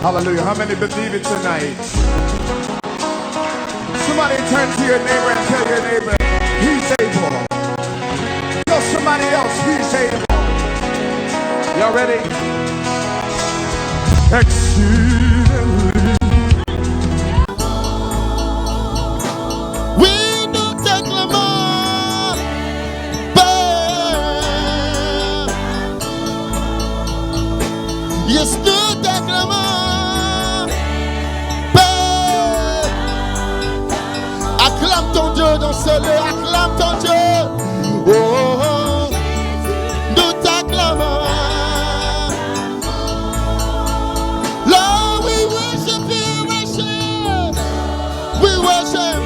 Hallelujah. How many believe it tonight? Somebody turn to your neighbor and tell your neighbor, he's able. Tell somebody else, he's able. Y'all ready? Exceedingly. We nous t'acclamons, Père. Yes, nous t'acclamons, Père. Acclame ton Dieu dans ce lieu, acclame ton Dieu. Oh, oh, nous t'acclamons. Lord, we worship you, worship. We worship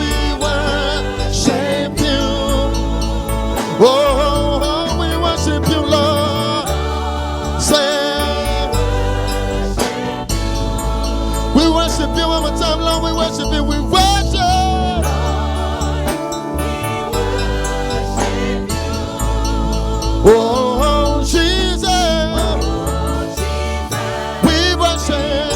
you. Oh, oh, oh, we worship you, Lord. Say, we worship you one more time, Lord. We worship you. We worship. Oh, Jesus, we worship.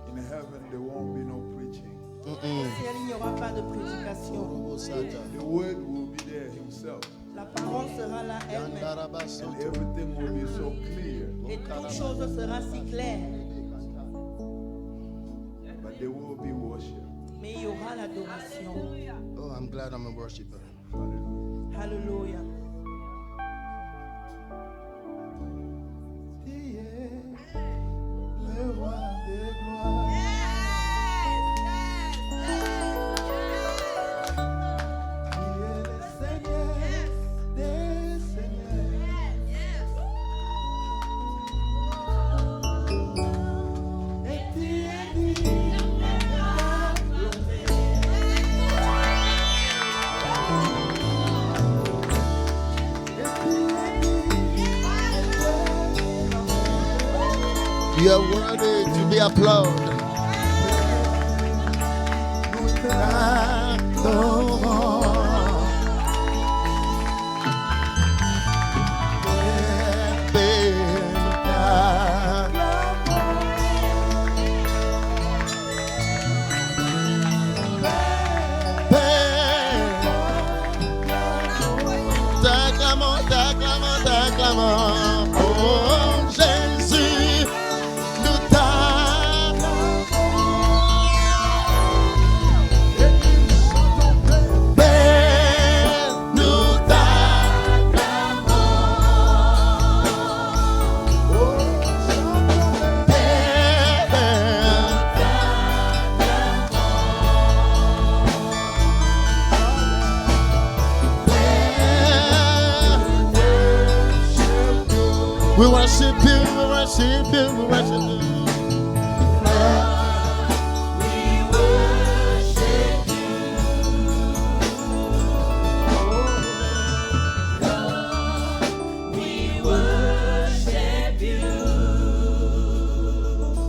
In heaven, there won't be no preaching. Au ciel, il n'y aura pas de prédication. The word will be there himself. La parole sera là elle-même. And everything will be so clear. Et toute chose sera si claire. But there will be worship. Mais il y aura l'adoration. Oh, I'm glad I'm a worshiper. Alléluia. Le roi des gloires. Qui est le Seigneur des seigneurs. Et qui est digne de la You are worthy to be applauded. T'acclamons, oh Jésus, nous t'acclamons. Père, nous t'acclamons. We worship you, we worship you, we worship you. We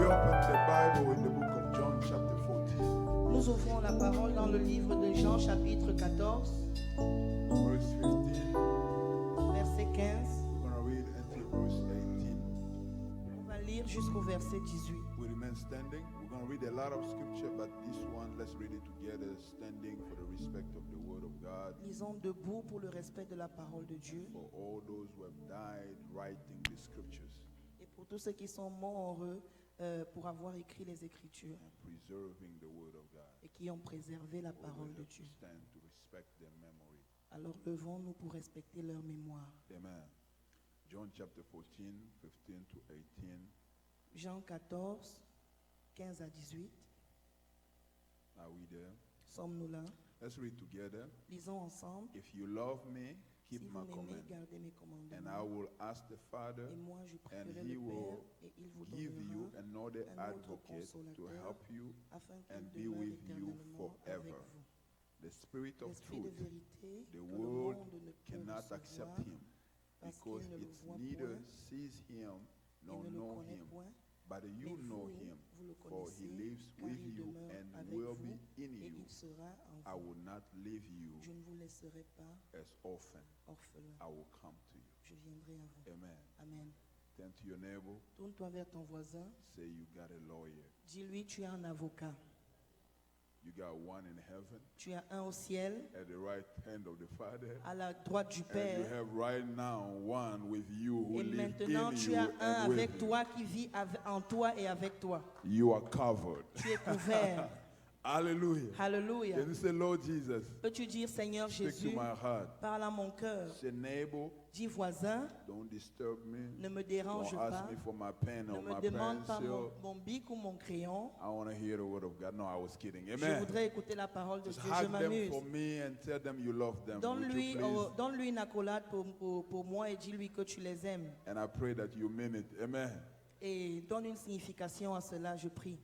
open the Bible in the book of John chapter 14, Nous ouvrons la parole dans le livre de Jean chapitre 14, verse 15. verset 15. We're going to read until verse 18. On va lire jusqu'au verset 18. We remain standing. We're going to read a lot of scripture, but this one, let's read it together, standing for the respect of the word of God, Lisons debout pour le respect de la parole de Dieu for all those who have died writing the scriptures et pour tous ceux qui sont morts heureux pour avoir écrit les Écritures and preserving the word of God. et qui ont préservé la parole Always de have to Dieu. stand to respect their memory. Alors levons-nous pour respecter leur mémoire. Amen. John chapter 14, 15 to 18. Jean 14, 15 à 18. Are we there? Sommes-nous là? Let's read together. Lisons ensemble. If you love me, keep Si my vous m'aimez, command. gardez mes And I commandements. will ask the Father, Et moi, je and prierai he le Père, will et il vous give you donnera another un autre advocate to consolateur, help you afin and qu'il be demeure with you éternellement avec forever. vous. The Spirit of L'Esprit de truth, vérité the que le world monde ne peut cannot accept recevoir him parce because qu'il ne le it voit neither point sees him et nor ne le know connaît him. point. But Mais you know vous, him, vous le for he connaissez, lives car with il you demeure and avec will vous be in et you. il sera en I vous. will not leave you Je ne vous laisserai pas as orphan. orphelin. I will come to you. Je viendrai à vous. Amen. Amen. Turn to your neighbor. Tourne-toi vers ton voisin. Say you got a lawyer. Dis-lui, tu as un avocat. You got one in heaven Tu as un au ciel, at the right hand of the Father. à la droite du And you Père. have right now one with you who Et lives maintenant, in tu you as un and with avec you. toi qui vit en toi et avec toi. You are covered. Tu es couvert. Hallelujah. Alléluia. Can you say, Lord Jesus, Peux-tu dire, Seigneur speak to Jésus, my heart. parle à mon cœur. Say, neighbor, Dis, voisin, don't disturb me. ne me dérange Don't ask pas. me for my pen Ne or me my demande pas pencil. mon bic ou mon crayon. I want to hear the word of God. No, I was kidding. Je Amen. voudrais écouter la parole de Just Dieu. Je hug them m'amuse. for me and tell them you love them. Would you please? Donne-lui une accolade pour moi et dis-lui que tu les aimes. And I pray that you mean it. Amen. Et donne une signification à cela, je prie.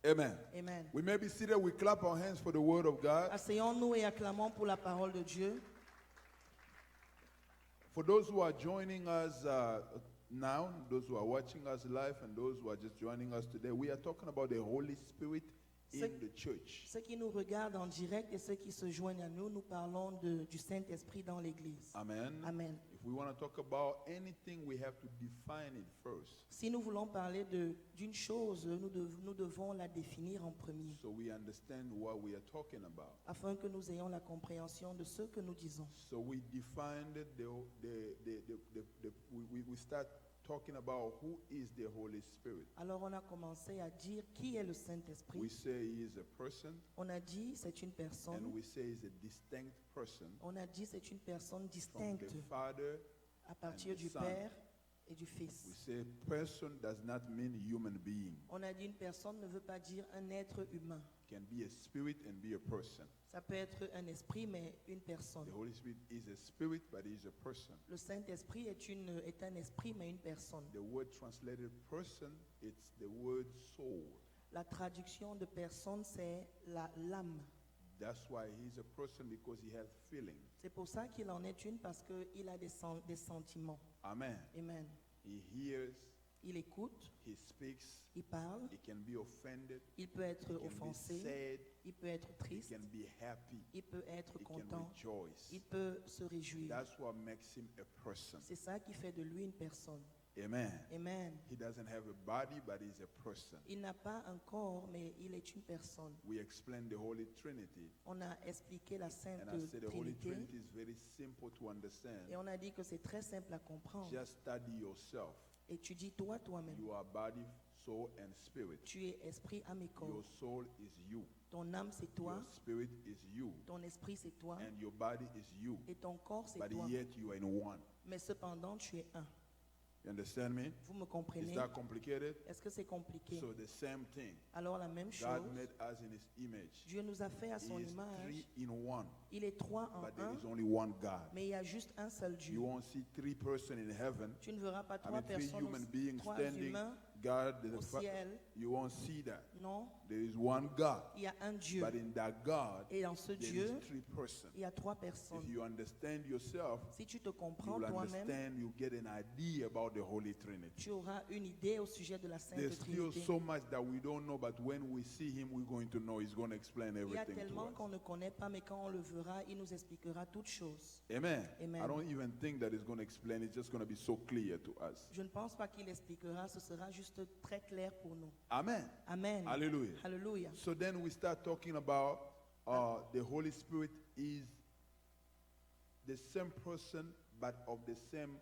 Amen. Amen. We may be seated. We clap our hands for the word of God. Asseyons-nous et acclamons pour la parole de Dieu. For those who are joining us now, those who are watching us live, and those who are just joining us today, we are talking about the Holy Spirit in the church. Ceux qui nous regardent en direct et ceux qui se joignent à nous, nous parlons du Saint-Esprit dans l'Église. Amen. Amen. If we want to talk about anything, we have to define it first, Si nous voulons parler d'une chose, nous devons la définir en premier, so we understand what we are talking about. afin que nous ayons la compréhension de ce que nous disons. So we defined we start talking about who is the Holy Spirit. Alors on a commencé à dire qui est le Saint-Esprit. We say he is a person, On a dit c'est une and personne. we say he's a distinct person On a dit c'est une personne from distincte the Father. à partir and the du Son. Père et du We Fils. say person does not mean human being. On a dit une personne ne veut pas dire un être humain. Can be a spirit and be a person. Ça peut être un esprit, mais une personne. The Holy Spirit is a spirit, but he is a person. Le Saint-Esprit est un esprit, mais une personne. The word translated person, it's the word soul. La traduction de personne, c'est l'âme. That's why he's a person, because he has feelings. C'est pour ça qu'il en est une, parce qu'il a des sentiments. Amen. Amen. He hears, Il écoute, he speaks, il parle, he can be offended, il peut être he can be offensé, sad, il peut être he triste, can be happy, il peut être he can content, rejoice. il peut se réjouir. That's what makes him a person. C'est ça qui fait de lui une personne. Amen. Amen. He doesn't have a body, but he's a person. Il n'a pas un corps, mais il est une personne. We explained the Holy Trinity, On a expliqué la Sainte and I said the Holy Trinité Trinity is very simple to understand. et on a dit que c'est très simple à comprendre. Just study yourself. Étudie toi-même. You are body, soul, and spirit. Tu es esprit, âme et corps. Your soul is you. Ton âme, c'est toi. Your spirit is you. Ton esprit, c'est toi. And your body is you. Et ton corps, c'est But toi. yet you are in one. Mais cependant, tu es un. You understand me? Vous me Is comprenez? that complicated? Est-ce que c'est compliqué? So the same thing. Alors la même chose, God made us in his image. Dieu nous a fait à He son is image. three in one. Il est trois en But there un, is only one God. mais il y a juste un seul Dieu. You won't see three persons in heaven. Tu ne verras pas I trois mean, three personnes, human beings trois standing. humains God, the au ciel. you won't see that. Non, There is one God. il y a un Dieu. But in that God, Et dans ce there Dieu, is three persons. il y a trois If personnes. you understand yourself, Si tu te you comprends will toi-même, understand, you get an idea about the Holy Trinity. tu auras une idée au sujet de la Sainte There's still Trinité. so much that we don't know, but when we see him, we're going to know. He's going to explain Il y a everything to tellement us. qu'on ne connaît pas, mais quand on le verra, il nous expliquera toutes choses. Amen. Amen. I don't even think that he's going to explain. It's just going to be so clear to us. Je ne pense pas qu'il expliquera, ce sera juste très clair pour nous. Amen. Amen. Hallelujah. Alléluia. So then we start talking about the Holy Spirit is the same person, but of the same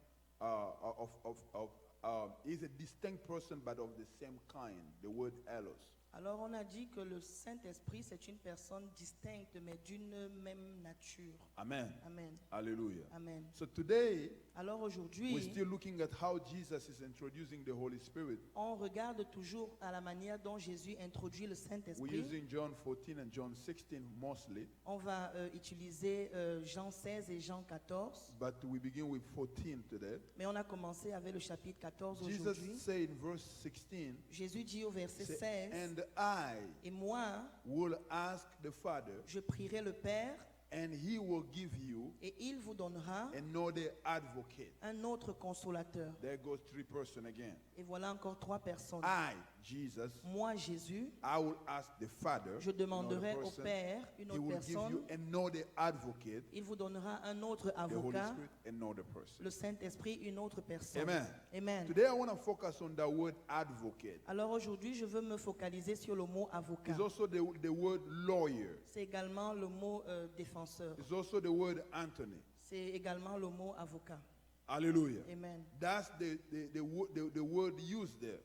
is a distinct person, but of the same kind. The word allos. Alors on a dit que le Saint-Esprit, c'est une personne distincte, mais d'une même nature. Amen. Amen. Hallelujah. Amen. So today, Alors we're aujourd'hui, still looking at how Jesus is introducing the Holy Spirit. on regarde toujours à la manière dont Jésus introduit le We're Saint-Esprit. using John 14 and John 16 mostly, On va utiliser Jean 16 et Jean 14, but we begin with 14 today. mais on a commencé avec le chapitre 14 Jesus aujourd'hui. said in verse 16, Jésus dit au verset say, 16, and I et moi, will ask the Father, je prierai le Père, and he will give you et il vous donnera another advocate. un autre consolateur. There goes three persons again. Et voilà encore 3 personnes. I, Jesus, Moi, Jésus, I will ask the Father, je demanderai another au person, Père une he autre will give you personne. another advocate, Il vous donnera un autre the Holy avocat, Spirit, another person. le Saint-Esprit, une autre personne. Amen. Amen. Today I want to focus on the word advocate. Alors aujourd'hui, je veux me focaliser sur le mot avocat. It's also the word lawyer. C'est également le mot défenseur. It's also the word Anthony. C'est également le mot avocat. Hallelujah. Amen. That's the word used there.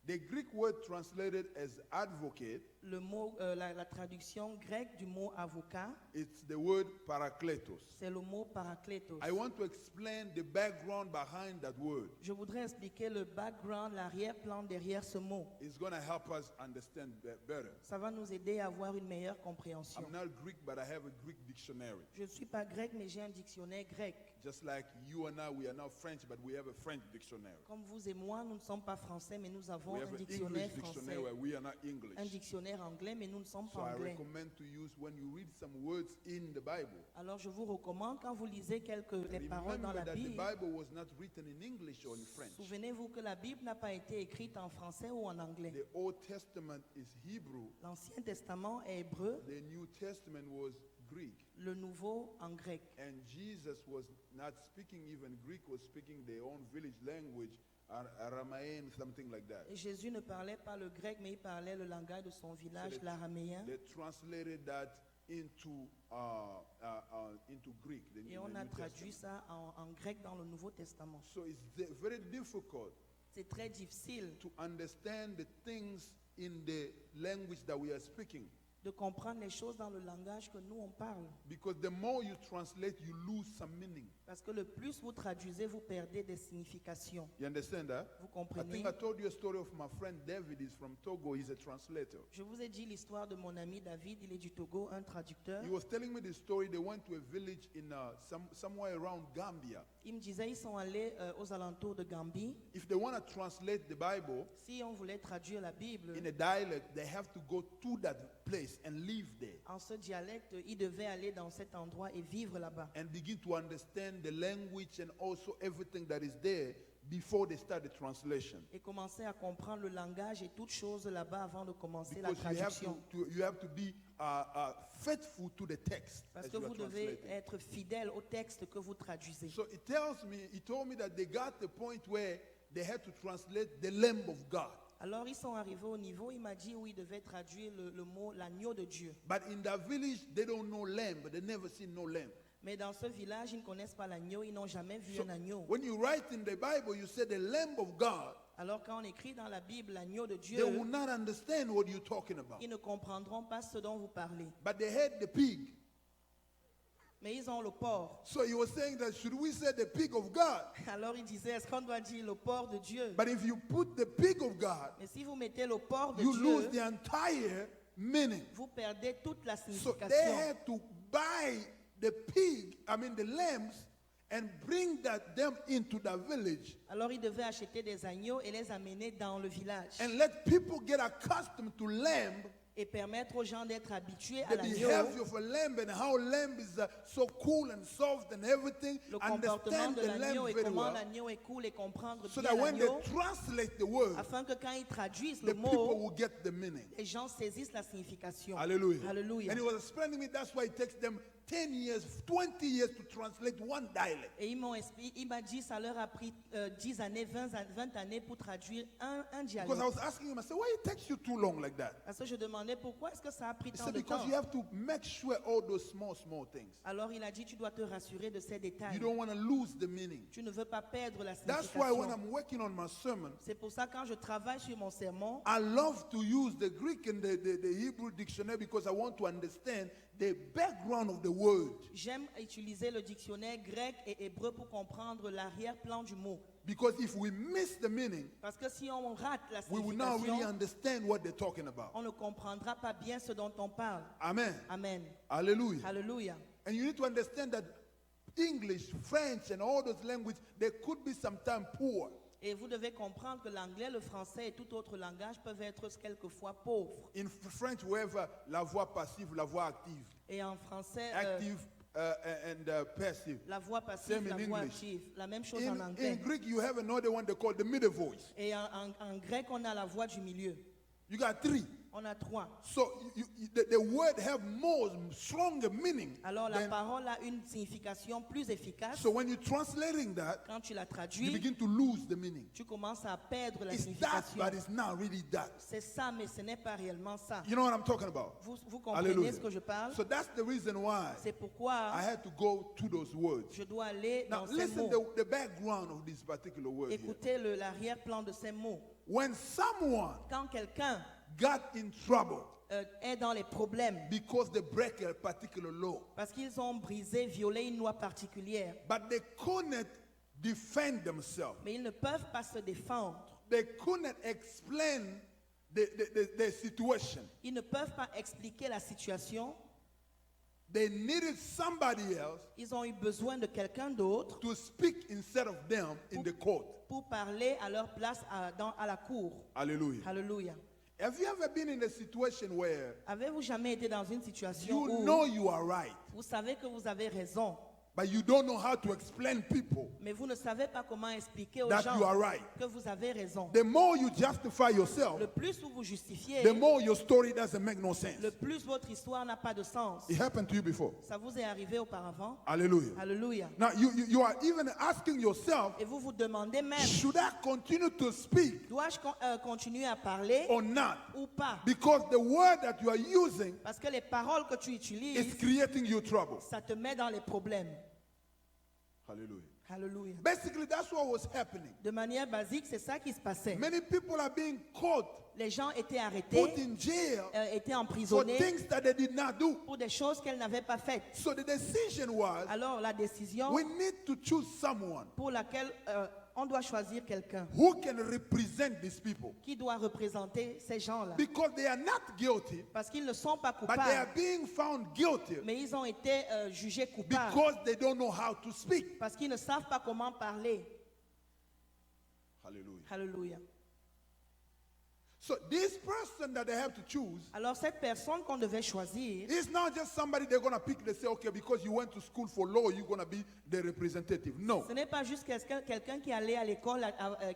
The Greek word translated as advocate, Le mot, la traduction grecque du mot avocat, it's the word parakletos. c'est le mot parakletos. I want to explain the background behind that word. Je voudrais expliquer le background, l'arrière-plan derrière ce mot. It's going to help us understand better. Ça va nous aider à avoir une meilleure compréhension. I'm not Greek, but I have a Greek dictionary. Je ne suis pas grec, mais j'ai un dictionnaire grec. Just like you and I, we are not French, but we have a French dictionary. Comme vous et moi, nous ne sommes pas français, mais nous avons We un have an dictionnaire English français. dictionary where we are not Un English. dictionnaire anglais, mais nous ne sommes So pas I anglais. recommend to use when you read some words in the Bible. Alors je vous recommande, quand vous lisez les paroles dans Remember la that the Bible, Bible was not written in English or in French. souvenez-vous que la Bible n'a pas été écrite en français ou en anglais. The Old Testament is Hebrew. L'Ancien Testament est hébreu, The New Testament was Greek. le Nouveau en grec. And Jesus was not speaking even Greek, was speaking their own village language, Aramaean, something like that. Et Jésus ne parlait pas le grec, mais il parlait le langage de son village, they- l'araméen. They translated that into Greek. Et on a traduit ça en grec dans le Nouveau Testament. So it's very difficult C'est très difficile to understand the things in the language that we are speaking. de comprendre les choses dans le langage que nous on parle. Because the more you translate, you lose some meaning. Parce que le plus vous traduisez, vous perdez des significations. You understand that? Vous I comprenez? think I told you a story of my friend David. He's from Togo. He's a translator. Je vous ai dit l'histoire de mon ami David, il est du Togo, un traducteur. He was telling me the story. They went to a village in somewhere around Gambia. Il me disait ils sont allés aux alentours de Gambie. If they want to translate the Bible Si on voulait traduire la Bible in a dialect, they have to go to that place and live there en ce dialecte, ils devaient aller dans cet endroit et vivre là-bas. and begin to understand the language and also everything that is there before they start the translation. Et commencer à comprendre le langage et toutes choses là-bas avant de commencer la Because traduction. you have to be faithful to the text Parce as que you are vous devez translating. être fidèle au texte que vous traduisez. So he told me that they got the point where they had to translate the Lamb of God. Alors ils sont arrivés au niveau, il m'a dit où ils devaient traduire le mot l'agneau de Dieu. But in that village, they don't know lamb, but they never seen no lamb. Mais dans ce village, ils ne connaissent pas l'agneau, ils n'ont jamais vu So un agneau. when you write in the Bible, you say the Lamb of God, Alors quand on écrit dans la Bible l'agneau de they Dieu, will not understand what you're talking about. ils ne comprendront pas ce dont vous parlez. But they had the pig. Mais ils ont le porc. So he was saying that should we say the pig of God? Alors il disait, est-ce qu'on doit dire le porc de Dieu? But if you put the pig of God, Mais si vous mettez le porc de you lose Dieu, the entire meaning. vous perdez toute la So they signification. had to buy the pig, the lambs, and bring them into the village Alors ils devaient acheter des agneaux et les amener dans le village. and let people get accustomed to lamb, Et permettre aux gens d'être habitués à the l'agneau, behavior of a lamb and how lamb is so cool and soft and everything. le comportement Understand de the l'agneau lamb et very comment well. l'agneau est cool et comprendre So bien that when they l'agneau, translate the word, afin que quand ils traduisent the le people mot, will get the meaning. les gens saisissent la signification. Hallelujah. Alléluia. And he was explaining me that's why it takes them 10 years, 20 years to translate one dialect. Et il m'a dit ça leur a pris 10 années, 20 années pour traduire un Because I dialecte. was asking him, I said, why it takes you too long like that? Parce que je demandais pourquoi est-ce que ça a pris He tant said, de because temps. you have to make sure all those small things. Alors il a dit tu dois te rassurer de ces You détails. don't want to lose the meaning. Tu ne veux pas perdre la That's why when signification. I'm working on my sermon, C'est pour ça quand je travaille sur mon sermon, I love to use the Greek and the Hebrew dictionary because I want to understand the background of the word. j'aime utiliser le dictionnaire grec et hébreu pour comprendre l'arrière-plan du mot. Because if we miss the meaning, Parce que si on rate la we will not really signification, understand what they're talking about. on ne comprendra pas bien ce dont on parle. Amen. Amen. Hallelujah. Alléluia. And you need to understand that English, French, and all those languages, they could be sometimes poor. Et vous devez comprendre que l'anglais, le français et tout autre langage peuvent être quelquefois pauvres. In French, we have la voix passive, la voix active. Et en français, Active and passive. la voix passive, Same in la voix English. active. La même chose en In anglais. Greek, you have another one they call the middle voice. Et en grec, on a la voix du milieu. You got three. On a 3. So the word have more stronger meaning. Alors la than- parole a une signification plus efficace. so when you're translating that, Quand tu la you traduis, begin to lose the meaning. tu commences à perdre la It's that, signification. but it's not really that. C'est ça, mais ce n'est pas réellement ça. You know what I'm talking about? Vous comprenez Hallelujah. ce que je parle? So that's the reason why C'est pourquoi I had to go to those words. je dois aller Now dans ces listen mots. the background of this particular word here. Écoutez l'arrière-plan de ces mots. When someone Quand quelqu'un got in trouble est dans les problèmes because they break a particular law, parce qu'ils ont brisé, violé une loi particulière, but they couldn't defend themselves. mais ils ne peuvent pas se défendre. They couldn't explain the situation. Ils ne peuvent pas expliquer la situation. They needed somebody else Ils ont eu besoin de quelqu'un d'autre to speak instead of them in the court. pour parler à leur place à la cour. Hallelujah. Alléluia. Have you ever been in a situation where Avez-vous jamais été dans une situation you où know you are right, vous savez que vous avez raison, but you don't know how to explain people mais vous ne savez pas comment expliquer aux that gens you are right? que vous avez raison? The more you justify yourself, Le plus vous vous justifiez, the more your story doesn't make no sense. le plus votre histoire n'a pas de sens. It happened to you before. Ça vous est arrivé auparavant? Hallelujah. Alléluia. Now you are even asking yourself, Et vous vous demandez même, should I continue to speak dois-je continuer à parler or not? ou pas? Because the word that you are using Parce que les paroles que tu is utilises, creating you trouble. ça te met dans les problèmes. Hallelujah. Alléluia. Basically, that's what was happening. De manière basique, c'est ça qui se passait. Many people are being caught, Les gens étaient put arrêtés, in jail étaient for emprisonnés things that they did not do. pour des choses qu'elles n'avaient pas faites. So the decision was, Alors la décision we need to choose someone pour laquelle on doit choisir quelqu'un who can represent these people. qui doit représenter ces gens-là. Because they are not guilty, Parce qu'ils ne sont pas but they are coupables, being found guilty mais ils ont été jugés coupables because they don't know how to speak. parce qu'ils ne savent pas comment parler. Hallelujah. Alléluia. So this person that they have to choose Alors cette personne qu'on devait choisir, is not just somebody they're going to pick. They say, okay, because you went to school for law, you're going to be the representative. No. ce n'est pas juste quelqu'un qui est allé à l'école,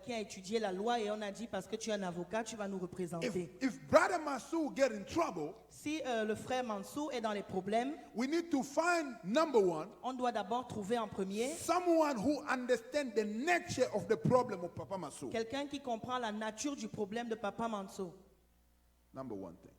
qui a étudié la loi et on a dit parce que tu es un avocat, tu vas nous représenter. If Brother Masu get in trouble, Si le frère Mansour est dans les problèmes, we need to find, number one, on doit d'abord trouver en premier someone who understands the nature of the problem of Papa Masu. quelqu'un qui comprend la nature du problème de Papa Mansour. Number one thing.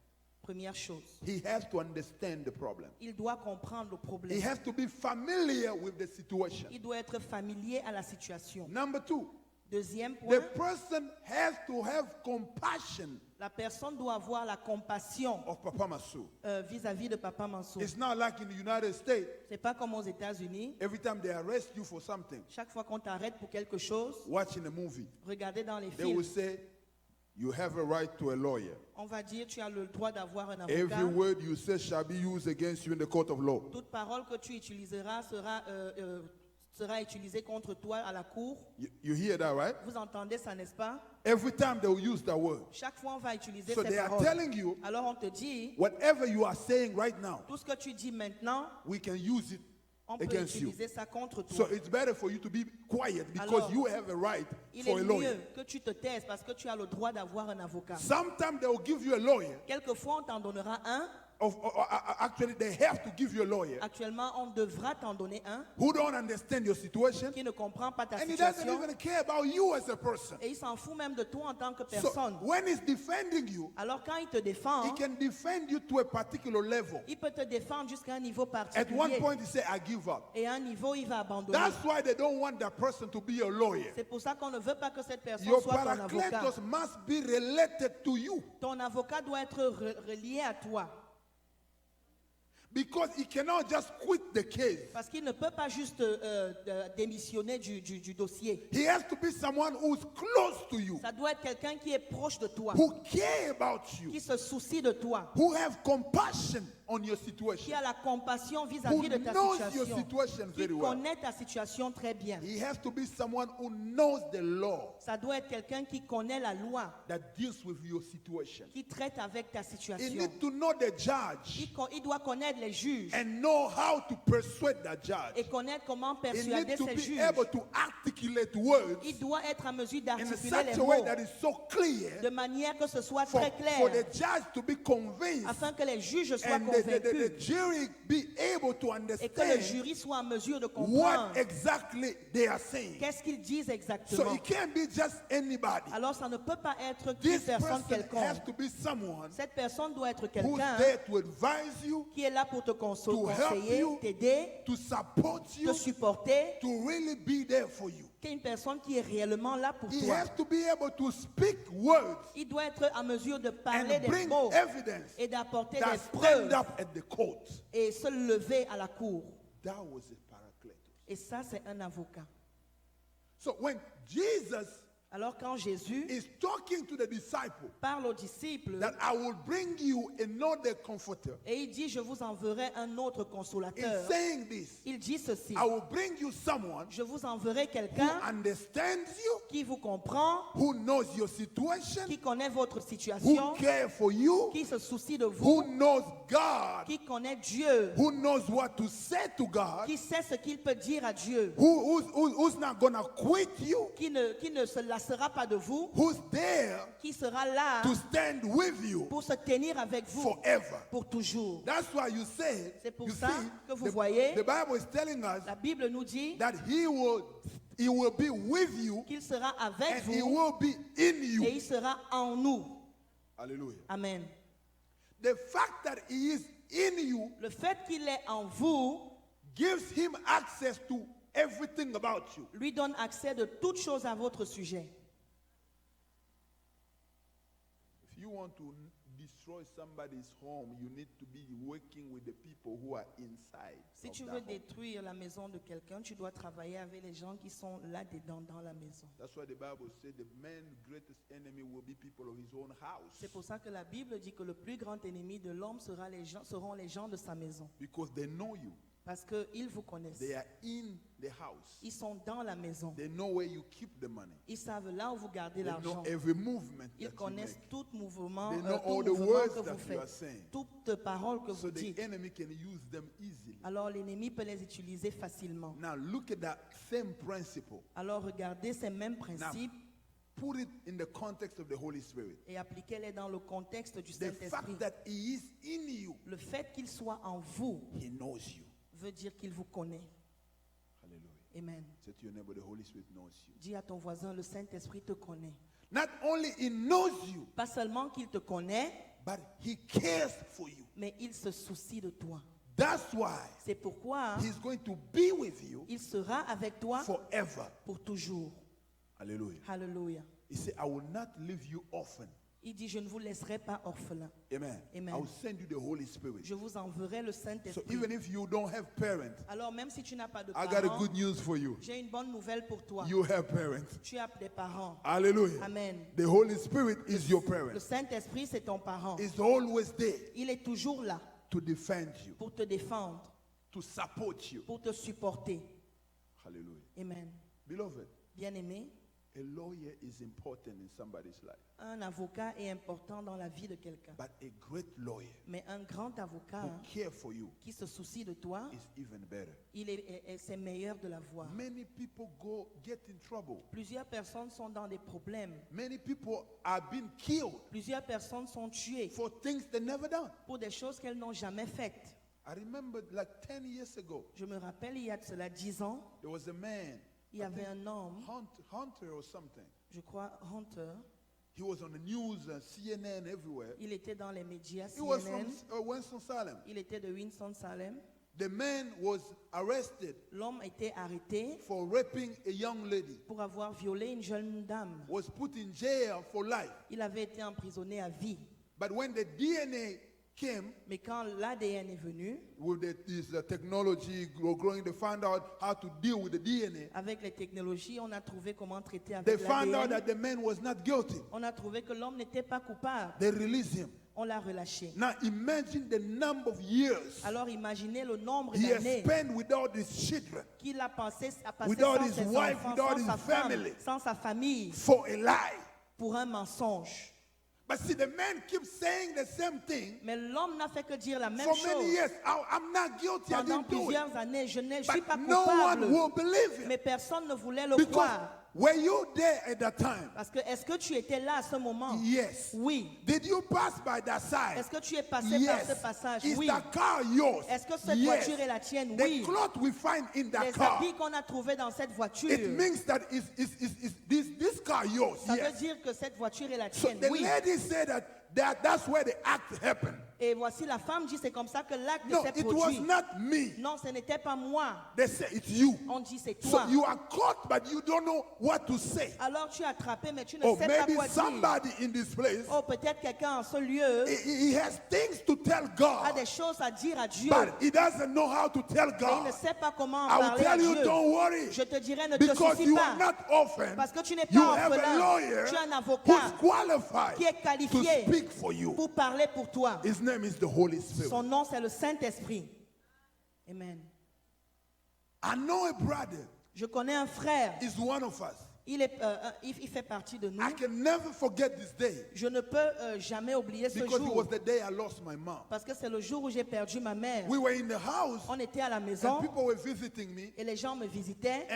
Première chose, He has to understand the problem. il doit comprendre le He problème. has to be familiar with the situation. Il doit être familier à la situation. Number two, Deuxième the point, person has to have compassion la personne doit avoir la compassion of Papa Masu. vis-à-vis de Papa Mansour. It's not like in the United States, C'est pas comme aux États-Unis. every time they arrest you for something, Chaque fois qu'on t'arrête pour quelque chose, watching a movie, regardez dans les they will films, say, you have a right to a lawyer. on va dire tu as le droit d'avoir un Every avocat. word you say shall be used against you in the court of law. Toute parole que tu utiliseras sera utilisée contre toi à la cour. You hear that, right? Vous entendez ça, n'est-ce pas? Every time they will use that word. Chaque fois, on va utiliser So ces they are paroles. telling you, Alors, on te dit, whatever you are saying right now, tout ce que tu dis maintenant, we can use it on peut against you. utiliser ça contre So toi. it's better for you to be quiet because Alors, you have a right Il for est a lawyer. mieux que tu te taises parce que tu as le droit d'avoir un avocat. Sometimes they will give you a lawyer. Quelquefois, on t'en donnera un. Actually, they have to give you a lawyer Actuellement, on devra t'en donner un who don't understand your situation, qui ne comprend pas ta and he doesn't situation even care about you as a person. et il s'en fout même de toi en tant que So personne. when he's defending you, Alors quand il te défend, he can defend you to a particular level. il peut te défendre jusqu'à un niveau At one particulier. point, he said, "I give up." Et à un niveau, il va abandonner. That's why they don't want that person to be a lawyer. C'est pour ça qu'on ne veut pas que cette personne Your soit ton avocat. paracletos must be related to you, Ton avocat doit être relié à toi. because he cannot just quit the case. Parce qu'il ne peut pas juste démissionner du dossier. He has to be someone who's close to you, Ça doit être quelqu'un qui est proche de toi, who care about you, qui se soucie de toi, who have compassion on your qui situation, a la compassion who vis-à-vis de ta knows your situation, situation qui very well. connaît ta situation très bien. He has to be someone who knows the law Ça doit être quelqu'un qui connaît la loi, that deals with your situation. qui traite avec ta He situation. needs to know the judge Il doit connaître les juges and know how to persuade that judge. et connaître comment He persuader needs to ces be juges. able to articulate words Il doit être en mesure in d'articuler les such a way mots that is so clear de manière que ce soit for, très for clair, the judge to be convinced afin que les juges soient and the convaincus jury be able to et que le understand jury soit en mesure de what comprendre exactly they are saying. qu'est-ce qu'ils disent So exactement. it can't be just anybody. Alors ça ne peut pas être une This personne person has quelconque. to be someone Cette personne doit être who's quelqu'un there to advise you, qui est là pour te to help conseiller, you, t'aider, to support te you, supporter, to really be there for you. qui est une personne qui est réellement là pour He toi. has to be able to speak words Il doit être en mesure de parler and des bring mots evidence et d'apporter that des stand preuves up at the court. et se lever à la cour. That was a paracletos. Et ça, c'est un avocat. So when Jesus Alors quand Jésus is talking to the disciple parle aux disciples that I will bring you another comforter, et il dit, je vous enverrai un autre in consolateur. saying this, Il dit ceci, I will bring you someone je vous enverrai who quelqu'un understands you, qui vous comprend, who knows your situation, qui connaît votre who situation, cares for you, qui se soucie de who vous, knows God, qui connaît Dieu, who knows what to say to God, qui sait ce qu'il peut dire à Dieu, who's not going to quit you, qui ne se lassera pas de vous, who's there qui sera là to stand with you pour se tenir avec vous forever. pour toujours. That's why you say, C'est pour you ça see, que vous voyez, the Bible is telling us la Bible nous dit that he will be with you qu'il sera avec and he vous will be in you. et il sera en nous. Hallelujah. Amen. The fact that he is in you Le fait qu'il est en vous gives him access to everything about you. lui donne accès de toutes choses à votre sujet. If you want to destroy somebody's home, you need to be working with the people who are inside. Si of tu that veux home. détruire la maison de quelqu'un, tu dois travailler avec les gens qui sont là-dedans dans la maison. That's why the Bible said the man's greatest enemy will be people of his own house. C'est pour ça que la Bible dit que le plus grand ennemi de l'homme seront les gens de sa maison. Because they know you. Parce qu'ils vous connaissent. They are in the house. Ils sont dans la maison. They know where you keep the money. Ils savent là où vous gardez They l'argent. know every movement Ils that you connaissent make. tout mouvement, They know tout all the mouvement words que that vous you are faites, saying. toutes paroles que So vous the dites. enemy can use them easily. Alors l'ennemi peut les utiliser facilement. Now look at that same principle. Alors regardez ces mêmes principes Put it in the context of the Holy Spirit. et appliquez-les dans le contexte du The Saint-Esprit. fact that he is in you, Le fait qu'il soit en vous he knows you. veut dire qu'il vous connaît. Hallelujah. Amen. Say to your neighbor, the Holy Spirit knows you. Dis à ton voisin, le Saint-Esprit te connaît. Not only he knows you, Pas seulement qu'il te connaît, but he cares for you. mais il se soucie de toi. That's why C'est pourquoi he's going to be with you il sera avec toi forever. pour toujours. Hallelujah. Alléluia. He said, I will not leave you orphan. Il dit, je ne vous laisserai pas orphelin. Amen. Amen. I will send you the Holy Spirit. Je vous enverrai le So Saint-Esprit. even if you don't have parents, Alors même si tu n'as pas de I got a parents, good news for you. j'ai une bonne nouvelle pour toi. You have parents. Tu as des parents. Hallelujah. Amen. The Holy Spirit is your Le parent. Saint-Esprit, c'est ton parent. Is always there Il est toujours là to defend you, pour te défendre, to support you. pour te supporter. Hallelujah. Amen. Beloved, Bien-aimé, A lawyer is important in somebody's life, Un avocat est important dans la vie de quelqu'un. but a great lawyer Mais un grand avocat who cares for you qui se soucie de toi, is even better. c'est meilleur de l'avoir. Many people get in trouble. Plusieurs personnes sont dans des problèmes. Many people are being killed Plusieurs personnes sont tuées for things they never done. pour des choses qu'elles n'ont jamais faites. I remember like 10 years ago, Je me rappelle, il y a de cela 10 ans, there was a man, il y avait un homme, Hunter or something. je crois Hunter, He was on the news, CNN, everywhere. il était dans les médias He was from CNN, Winston-Salem. il était de Winston-Salem. The man was arrested L'homme a été arrêté for raping a young lady. pour avoir violé une jeune dame. Was put in jail for life. Il avait été emprisonné à vie. But when the DNA came, Mais quand l'ADN est venu, with this technology growing, they found out how to deal with the DNA. avec les technologies, on a trouvé comment traiter They avec found out l'ADN. that the man was not guilty. On a trouvé que l'homme n'était pas coupable. They released him. On l'a relâché. Now imagine the number of years Alors imaginez le nombre he has d'années spent with all these children qu'il a passé Without sans his ses wife, enfants, without sans his sa femme, family. sans sa famille, for a lie. pour un mensonge. But see, the man keeps saying the same thing Mais l'homme n'a fait que dire la même for chose. many years. I'm not guilty. I Pendant didn't do it. plusieurs années, je ne suis pas But no one coupable. will believe Mais it. personne ne voulait le Because croire. were you there at that time? Parce que est-ce que tu étais là à ce moment? Yes. Oui. Did you pass by that side? Est-ce que tu es passé par ce Yes. passage? Is Oui. that car yours? Est-ce que cette Yes. voiture est la tienne? The Oui. cloth we find in that Les car, habits qu'on a trouvés dans cette voiture, it means that is this car yours? ça veut Yes. dire que cette voiture est la So tienne. the Oui. lady said that's where the act happened. Et voici la femme dit c'est comme ça que l'acte No, s'est it was produit. not me. Non, ce n'était pas moi. They say it's you. On dit c'est So toi. you are caught, but you don't know what to say. Alors tu es attrapé, mais tu ne Or sais pas maybe quoi dire. somebody in this place, Oh, peut-être quelqu'un en ce lieu he has things to tell a God, des choses à dire à Dieu, but he doesn't know how to tell mais il ne God. sait pas comment en I will parler à tell you, Dieu. don't worry, Je te dirais, ne te because soucie you pas, are not orphan. parce que tu n'es You pas have a orphelin. lawyer Tu as un who's avocat qualified qui est to qualifié speak for you. pour parler pour toi. His name is the Holy Son Spirit. nom, c'est le Saint-Esprit. Amen. I know a brother Je connais un frère. is one of us. Il fait partie de nous. I can never forget this day Je ne peux jamais oublier ce because it jour, was the day I lost my mom. parce que c'est le jour où j'ai perdu ma mère. We were in the house On était à la and maison people were visiting me, et les gens me visitaient.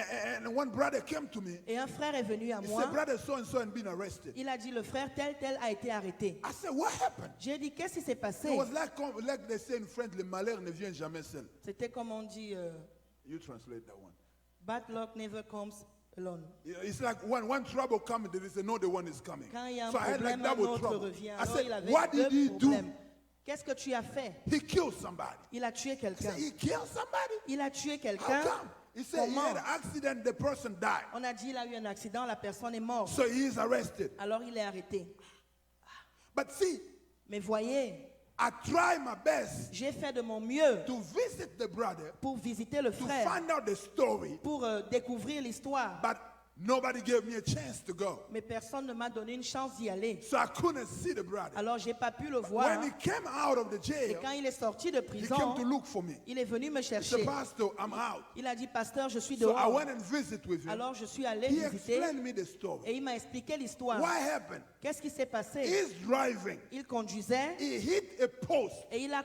and one brother came to me. Et un frère est venu à He moi. said, brother so and so and been arrested. Il a dit, le frère tel a été arrêté. I said, what happened? J'ai dit, qu'est-ce qui s'est It passé? was like they say in French, le malheur ne vient jamais seul. C'était comme on dit, You translate that one. bad luck never comes alone. It's like when trouble comes, there is another one is coming. Quand il y a un So I had like problème, un double autre trouble. revient. I Alors il said, avait what did he deux do? problèmes. Qu'est-ce que tu as fait? He killed somebody. Il a tué I quelqu'un. said, he killed somebody? Il a tué How quelqu'un. come? He said he had Comment? an accident, the person died. On a dit, il a eu un accident, la personne est morte. So he is arrested. Alors il est arrêté. But see, Mais voyez, I try my best j'ai fait de mon mieux to visit the brother, pour visiter le to frère, find out the story, pour découvrir l'histoire. but nobody gave me a chance to go. Mais personne ne m'a donné une chance d'y aller. So I couldn't see the brother. Alors j'ai pas pu le voir. When he came out of the Et jail, quand il est sorti de he came prison, to look for me. il est venu me He said, chercher. Pastor, I'm out. Il a dit, pasteur, je suis So I dehors. went and visited with him. Alors je suis allé He visiter explained me the story. et il m'a expliqué l'histoire. What happened? Qu'est-ce qui s'est passé? He's driving. Il conduisait He hit a post, et il a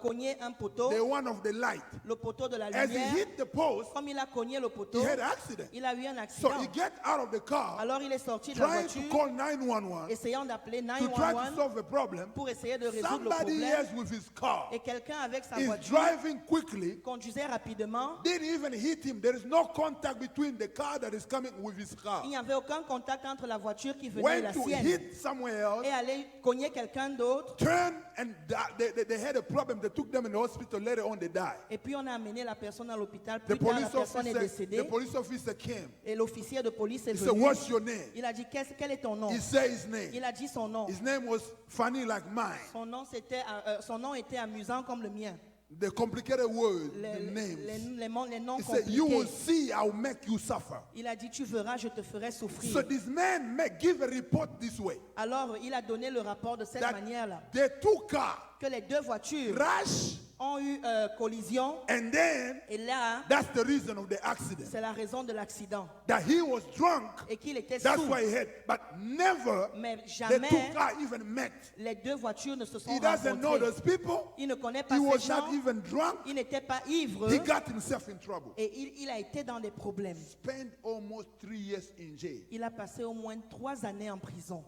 cogné un poteau, the one of the light. le poteau de la As he lumière. hit the post, Comme il a cogné le he poteau, had an accident. il a eu un So accident. he get out of the car, Alors il est sorti de la trying to voiture, call 911 essayant d'appeler to try to 911 solve the problem. pour essayer de résoudre le Somebody problème. else with his car Et quelqu'un avec sa is voiture driving quickly, conduisait rapidement. didn't even hit him. There is no contact between the car that is coming with his car. Il n'y avait aucun contact entre la voiture qui venait et Went la to sienne. hit somewhere else, Et allait cogner quelqu'un d'autre. turned, and they had a problem. They took them in the hospital. Later on, they died. Et puis on a amené la personne à l'hôpital. The Plus tard, la police personne est officer, décédée. the police officer came. Et l'officier de police est He said, venu. "What's your name?" Il a dit, quel est ton nom? He said his name. Il a dit son nom. His name was funny like mine. Son nom était amusant comme le mien. The complicated words, Les, the names. les noms He said, "You will compliqués. see. I'll make you suffer." Il a dit, tu verras, je te ferai So souffrir. this man give a report this way Alors il a donné le rapport de cette that manière-là. the two cars Que les deux voitures crash ont eu collision. And then Et là, that's the reason of the accident. c'est la raison de l'accident. That he was drunk. Et qu'il était That's sous. why he hit. But never Mais the jamais two cars even met. les deux voitures ne se sont He doesn't know rencontrées. those people. Il ne connaît pas He ces was gens. not even drunk. Il n'était pas ivre. He got himself in trouble. Et il a été dans des problèmes. Spent almost 3 years in jail. Il a passé au moins 3 années en prison.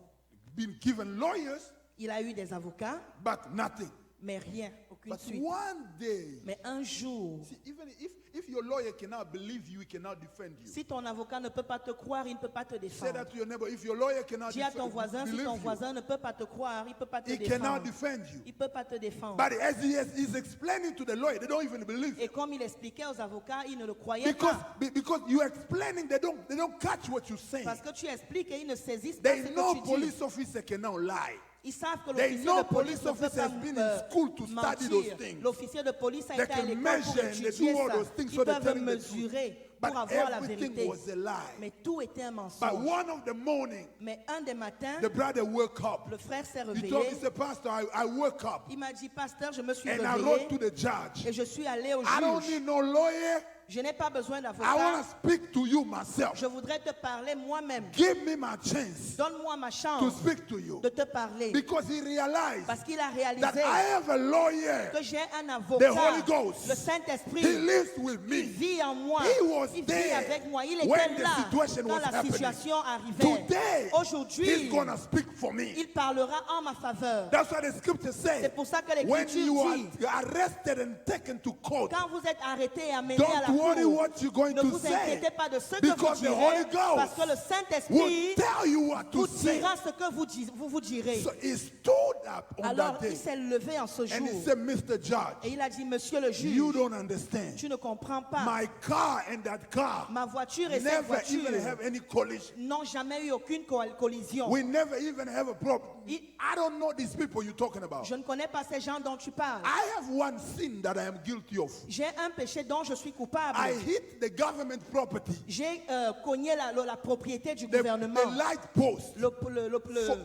Been given lawyers, Il a eu des avocats, but nothing. mais rien, aucune But suite. one day, Mais un jour, see, even if your lawyer cannot believe you, he cannot defend you. si ton avocat ne peut pas te croire, il ne peut pas te Say défendre. that to your neighbor. If your lawyer cannot Dis à ton voisin, si believe ton you, voisin ne peut pas te croire, il ne peut pas te he cannot défendre. defend you. Il ne peut pas te défendre. But as he's explaining to the lawyer, they don't even believe Et you. comme il expliquait aux avocats, ils ne le croyaient Because, pas. because you're explaining, they don't catch what you're saying. Parce que tu expliques et ils ne saisissent pas They ce know que tu dis. police officer cannot lie. Ils savent que They l'officier know de police police ne peut officer pas has been in school to study those mentir. things. L'officier de police a They été à can l'école pour measure and they étudier do all ça. those things, Ils so they're peuvent telling the truth. mesurer But pour avoir la everything vérité. was a lie. Mais tout était un But mensonge. one of the morning, Mais un des matins, the brother woke up. le frère s'est He told me, réveillé. he said, Pastor, I woke up Il m'a dit, pasteur, je me suis and I wrote réveillé to the judge. et je suis allé au I don't juge. need no lawyer. Je n'ai pas besoin I want d'avocat. to speak to you myself. Je voudrais te parler moi-même. Give me my chance Donne-moi ma to chance speak to you. de te parler. Because he realized Parce qu'il a that réalisé I have a lawyer. que j'ai un The avocat, Holy Ghost. le He Saint-Esprit. lives with Il me. vit en moi. He was Il vit there avec moi. Il when était the là situation quand was la happening. situation arrivait. Today, Aujourd'hui, he's going to speak for me. il parlera en ma faveur. That's what the scripture says. C'est pour ça que When l'Écriture you dit, are arrested and taken to court, quand vous êtes arrêté et amené à la don't worry cour, what you're going ne to vous say. inquiétez pas de ce que Because vous the direz, Holy Ghost parce que le will Saint-Esprit tell you what to vous say. dira ce que vous direz. So he stood up on Alors that day il s'est levé en ce and he jour said, Mr. et Judge, il a dit, monsieur le you juge, don't understand. tu ne comprends pas. My car and that car Ma voiture et cette never voiture even have any collision. n'ont jamais eu aucune collision. We never even have a problem. It- I don't know these people you're talking about. Je ne connais pas ces gens dont tu parles. I have one sin that I am guilty of. J'ai un péché dont je suis coupable. I hit the government property, J'ai cogné la propriété du the gouvernement. light post.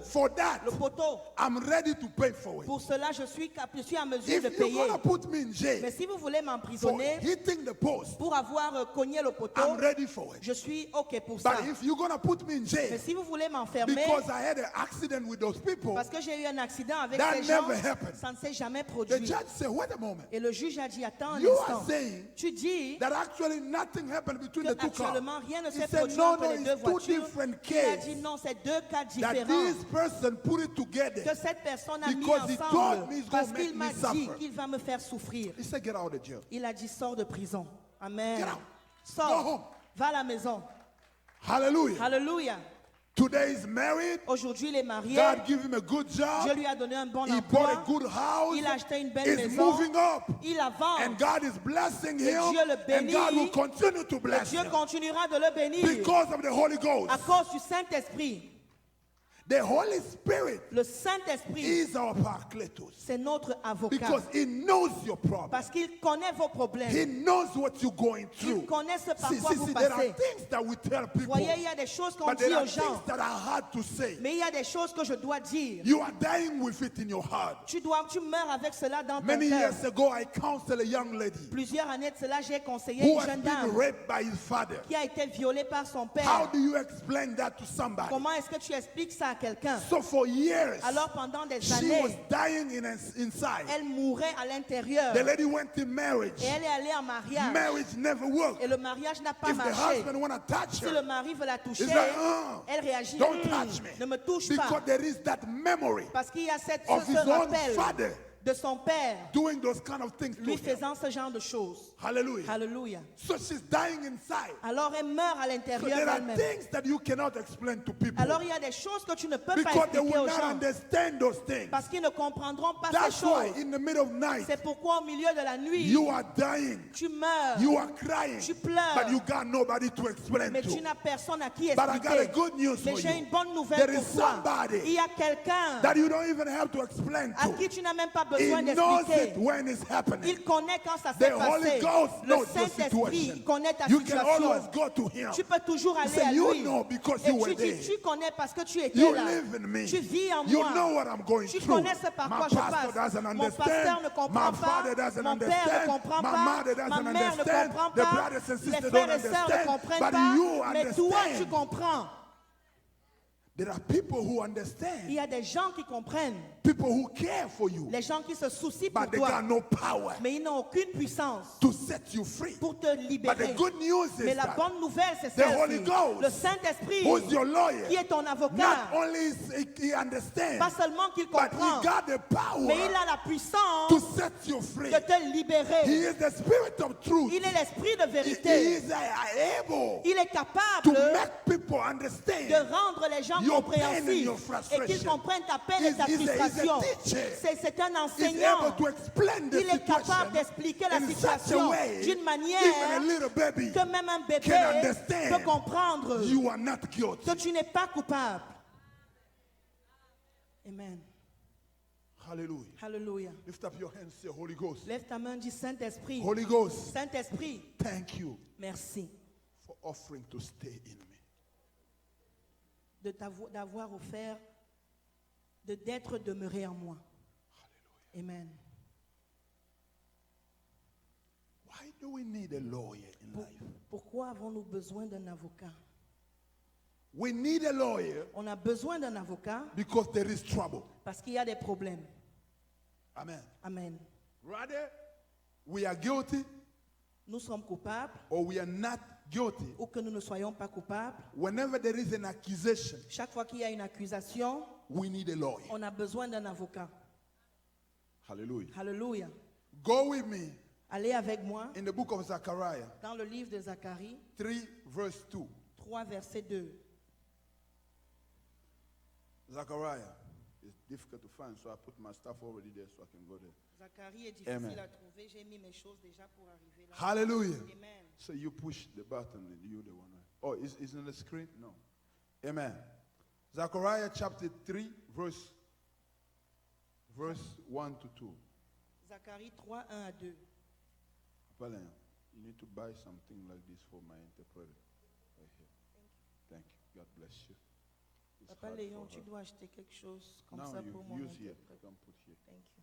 For that, le poteau. I'm ready to pay for it. Pour cela, je suis à mesure de If you're payer. going to put me in jail Mais si vous voulez for m'emprisonner hitting the post, pour avoir cogné le poteau, I'm ready for it. je suis OK pour ça. But if you're going to put me in Mais jail si vous voulez m'enfermer, because I had an accident with those people, parce que j'ai eu un accident avec That ces gens, never happened. ça ne s'est jamais the produit. judge said, wait a moment. Et le juge a dit, attends un You instant. are saying Tu dis that actually nothing happened between the que two cars. actuellement rien ne He s'est said, produit no, entre no, les deux it's two voitures. different Il a dit cases. non, c'est deux cas That différents. this person put it together. Que cette personne a mis Because he told ensemble me he's parce gonna qu'il make m'a me dit suffer. qu'il va me faire souffrir. He said, get out of jail. Il a dit sors de prison. Amen. Get out. Go Sors. home. Va à la maison. Hallelujah. Alléluia. Today he's married. Aujourd'hui, il est marié. God give him a good Dieu job. lui a donné un bon He bought a emploi. good house. Il a acheté une belle He's maison. moving up. Il avance. And God is blessing Et him. Dieu le And God bénit. will continue to Et bless Dieu him. continuera de le bénir Because of the Holy à Ghost. cause du Saint-Esprit. The Holy Spirit Le Saint-Esprit, is our Paracletos. c'est notre avocat. Because he knows your problem. Parce qu'il connaît vos He problèmes. knows what you're going Il through. connaît ce par See, quoi see, vous see, there are passez. things that we tell people. Voyez, il y a des choses qu'on But dit there are aux gens. things that are hard to say. Mais il y a des choses que je dois dire. You are dying with it in your heart. Tu meurs avec cela dans ton Many cœur. years ago, I counseled a young lady Plusieurs années de cela, j'ai conseillé who une has jeune been dame raped by his father. qui a été violée par son How père. do you explain that to somebody? Comment est-ce que tu expliques ça à quelqu'un? So for years, Alors pendant des she was années, dying inside. elle mourait à l'intérieur. The lady went in marriage. Et elle est allée en mariage. Marriage never worked. Et le mariage n'a pas If the marché. husband want to touch Si le her, mari veut la toucher, it's like, elle réagit. don't touch me. Ne me touche Because pas. there is that memory Parce qu'il y a of his ce own rappel father de son père doing those kind of things to lui him. faisant ce genre de choses. Hallelujah. Alléluia. So she's dying inside. Alors elle meurt à So l'intérieur there are d'elle-même. things that you cannot explain to people Alors il y a des choses que tu ne peux pas because they expliquer will aux not gens understand those things. parce qu'ils ne comprendront pas ces That's why choses. in the middle of night C'est pourquoi au milieu de la nuit, you are dying, tu meurs, you are crying, tu pleures, but you got nobody to explain mais tu to. n'as personne à qui But I got a expliquer. good news Mais for j'ai you. une bonne nouvelle There pour is toi. somebody Il y a quelqu'un that you don't even have to explain à to. qui tu n'as même pas besoin He knows it d'expliquer. when it's happening. Il connaît quand ça The s'est Holy passé. Ghost Le knows your Saint-Esprit situation. connaît ta You can always situation. go to Him. Tu peux toujours aller say, à "You lui. know because Et you were tu dis, there. tu connais parce que tu étais You là. live in me. Tu vis en You moi. know what I'm going Tu through. connais ce par My quoi je pastor passe. doesn't Mon pasteur ne understand. comprend My pas. father doesn't Mon père ne understand. comprend My pas. mother Ma doesn't mère ne understand. comprend The pas. brothers and Les sisters frères don't et sœurs ne understand. comprennent But pas. you Mais toi, tu understand. comprends. There are people who Il understand. y a des gens qui comprennent. People who care for you. Les gens qui se soucient pour But they toi. got no power Mais ils n'ont aucune puissance to set you free. pour te But libérer. the good news Mais is la that bonne nouvelle, c'est the Holy celle-ci. Ghost, Le Saint-Esprit, who's your lawyer, qui est ton avocat, not only is he understands, pas seulement qu'il but comprend, he got the mais il power a la puissance to set you free. de te He libérer. is the spirit of truth. Il est l'esprit de He vérité. is able Il est to capable make people de understand. rendre les gens your pain and compréhensifs your et frustration. qu'ils comprennent ta peine et ta He's a frustration. teacher. C'est un He's enseignant. able to explain the Il est capable situation d'expliquer la in such situation a way d'une even manière a little baby que même un bébé can understand peut comprendre you are not guilty. que tu n'es pas coupable. Amen. Hallelujah. Alléluia. Lift up your hands, say Holy Ghost. Lève ta main, dis Saint-Esprit. Holy Ghost, Saint-Esprit, thank you merci for offering to stay in me. d'avoir offert, d'être demeuré en moi. Amen. Why do we need a lawyer in life? Pourquoi avons-nous besoin d'un avocat? We need a lawyer On a besoin d'un avocat because there is trouble. parce qu'il y a des problèmes. Amen. Amen. Rather, we are guilty Nous sommes coupables or we are not guilty. ou que nous ne soyons pas coupables. Whenever there is an accusation, Chaque fois qu'il y a une accusation, we need a lawyer. on a besoin d'un avocat. Hallelujah. Alléluia. Go with me Allez avec moi in the book of Zechariah dans le livre de Zacharie 3, verse 2. 3, verset 2. Zechariah is difficult to find, so I put my stuff already there so I can go there. Zacharie est difficile Amen. à trouver. J'ai mis mes choses déjà pour arriver là. Hallelujah. Amen. So you push the button and you the one. Oh, is it on the screen? No. Amen. Zechariah chapter 3, verse 1 to 2. Zacharie 3, 1 à 2. Palen, you need to buy something like this for my interpreter. Right here. Thank you. God bless you. It's Papa hard Léon, for tu her. dois acheter quelque chose comme Now ça you pour mon use here. interprète. Come put here. Thank you.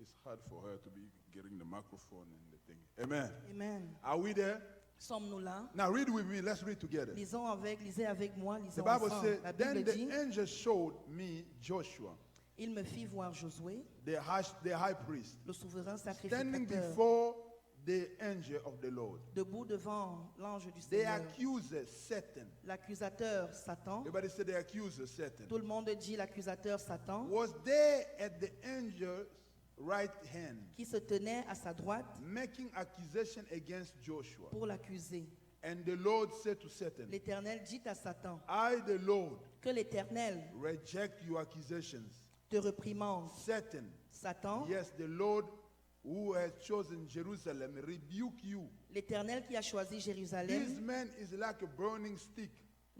It's hard for her to be getting the microphone and the thing. Amen. Amen. Are we there? Sommes-nous là? Now read with me. Let's read together. Lisez avec moi, The lisons Bible ensemble. says, La then Bible the dit, angel showed me Joshua, il me fit voir Josué, the high priest, le souverain standing sacrificateur, before the angel of the Lord. debout devant l'ange du The Seigneur. accuser Satan. L'accusateur Satan, Everybody say the accuser Satan. tout le monde dit l'accusateur Satan, Was there at the angel's right hand, qui se tenait à sa droite making accusation against Joshua. pour l'accuser. And the Lord said to Satan, L'Éternel dit à Satan, I, the Lord, que l'Éternel reject your accusations. te reprimande. Satan, Satan, yes, the Lord who has chosen Jerusalem rebuke you. l'Éternel qui a choisi This Jérusalem, man is like a burning stick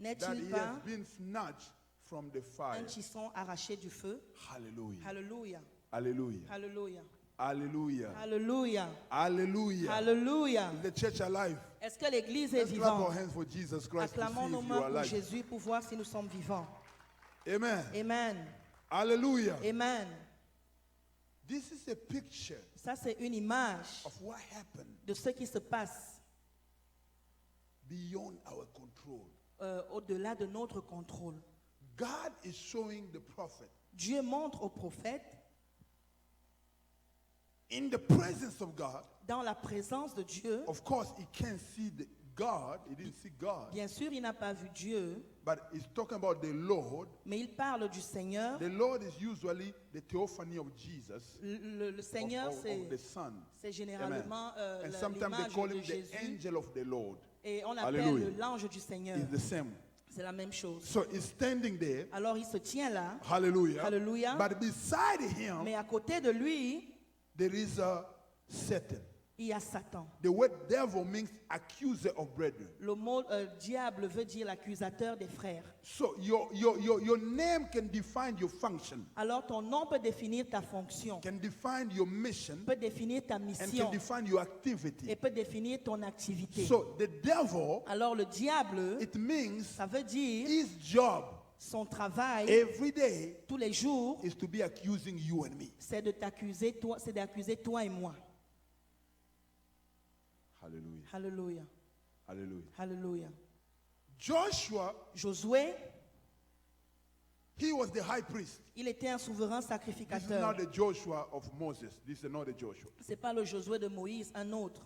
that n'est-il he pas has been snatched from the fire. un tisson arraché du feu? Hallelujah. Alléluia, Hallelujah. alléluia, Hallelujah. alléluia, Hallelujah. alléluia. Is the church alive? Est-ce que l'Église est Let's clap our vivante? hands for Jesus Christ to Acclamons see nos if you mains are pour alive. Jésus pour voir si nous sommes vivants. Amen. Amen, Hallelujah. amen. This is a picture Ça, c'est une image of what happened de ce qui se passe beyond our control. au-delà de notre contrôle. God is showing the prophet Dieu montre au prophète, in the presence of God. dans la présence de Dieu, Of course, he can't see God. He didn't see God. bien sûr, il n'a pas vu Dieu, But he's talking about the Lord. mais il parle du Seigneur. The Lord is usually the theophany of Jesus, Le Seigneur, of the c'est Son. généralement And sometimes they l'image call de him the Jésus. angel of the Lord. Et on l'appelle Alléluia. l'ange du Seigneur. It's the same. C'est la même chose. So he's standing there. Alors il se tient là, Hallelujah. Hallelujah. But beside him, mais à côté de lui, there is a Satan. Il y a Satan. The word devil means accuser of brethren. Le mot diable veut dire l'accusateur des frères. So your name can define your function, Alors ton nom peut définir ta fonction, can define your mission, peut définir ta and mission can define your et activity. peut définir ton activité. So the devil, Alors le diable, it means ça veut dire his job son travail every day tous les jours, is to be accusing you and me. c'est de t'accuser toi, c'est d'accuser toi et moi. Hallelujah. Alléluia. Hallelujah. Alléluia. Joshua, Josué, he was the high priest. il était un souverain This is not sacrificateur. the Joshua of Moses. This is not the Joshua. C'est pas le Josué de Moïse, un autre.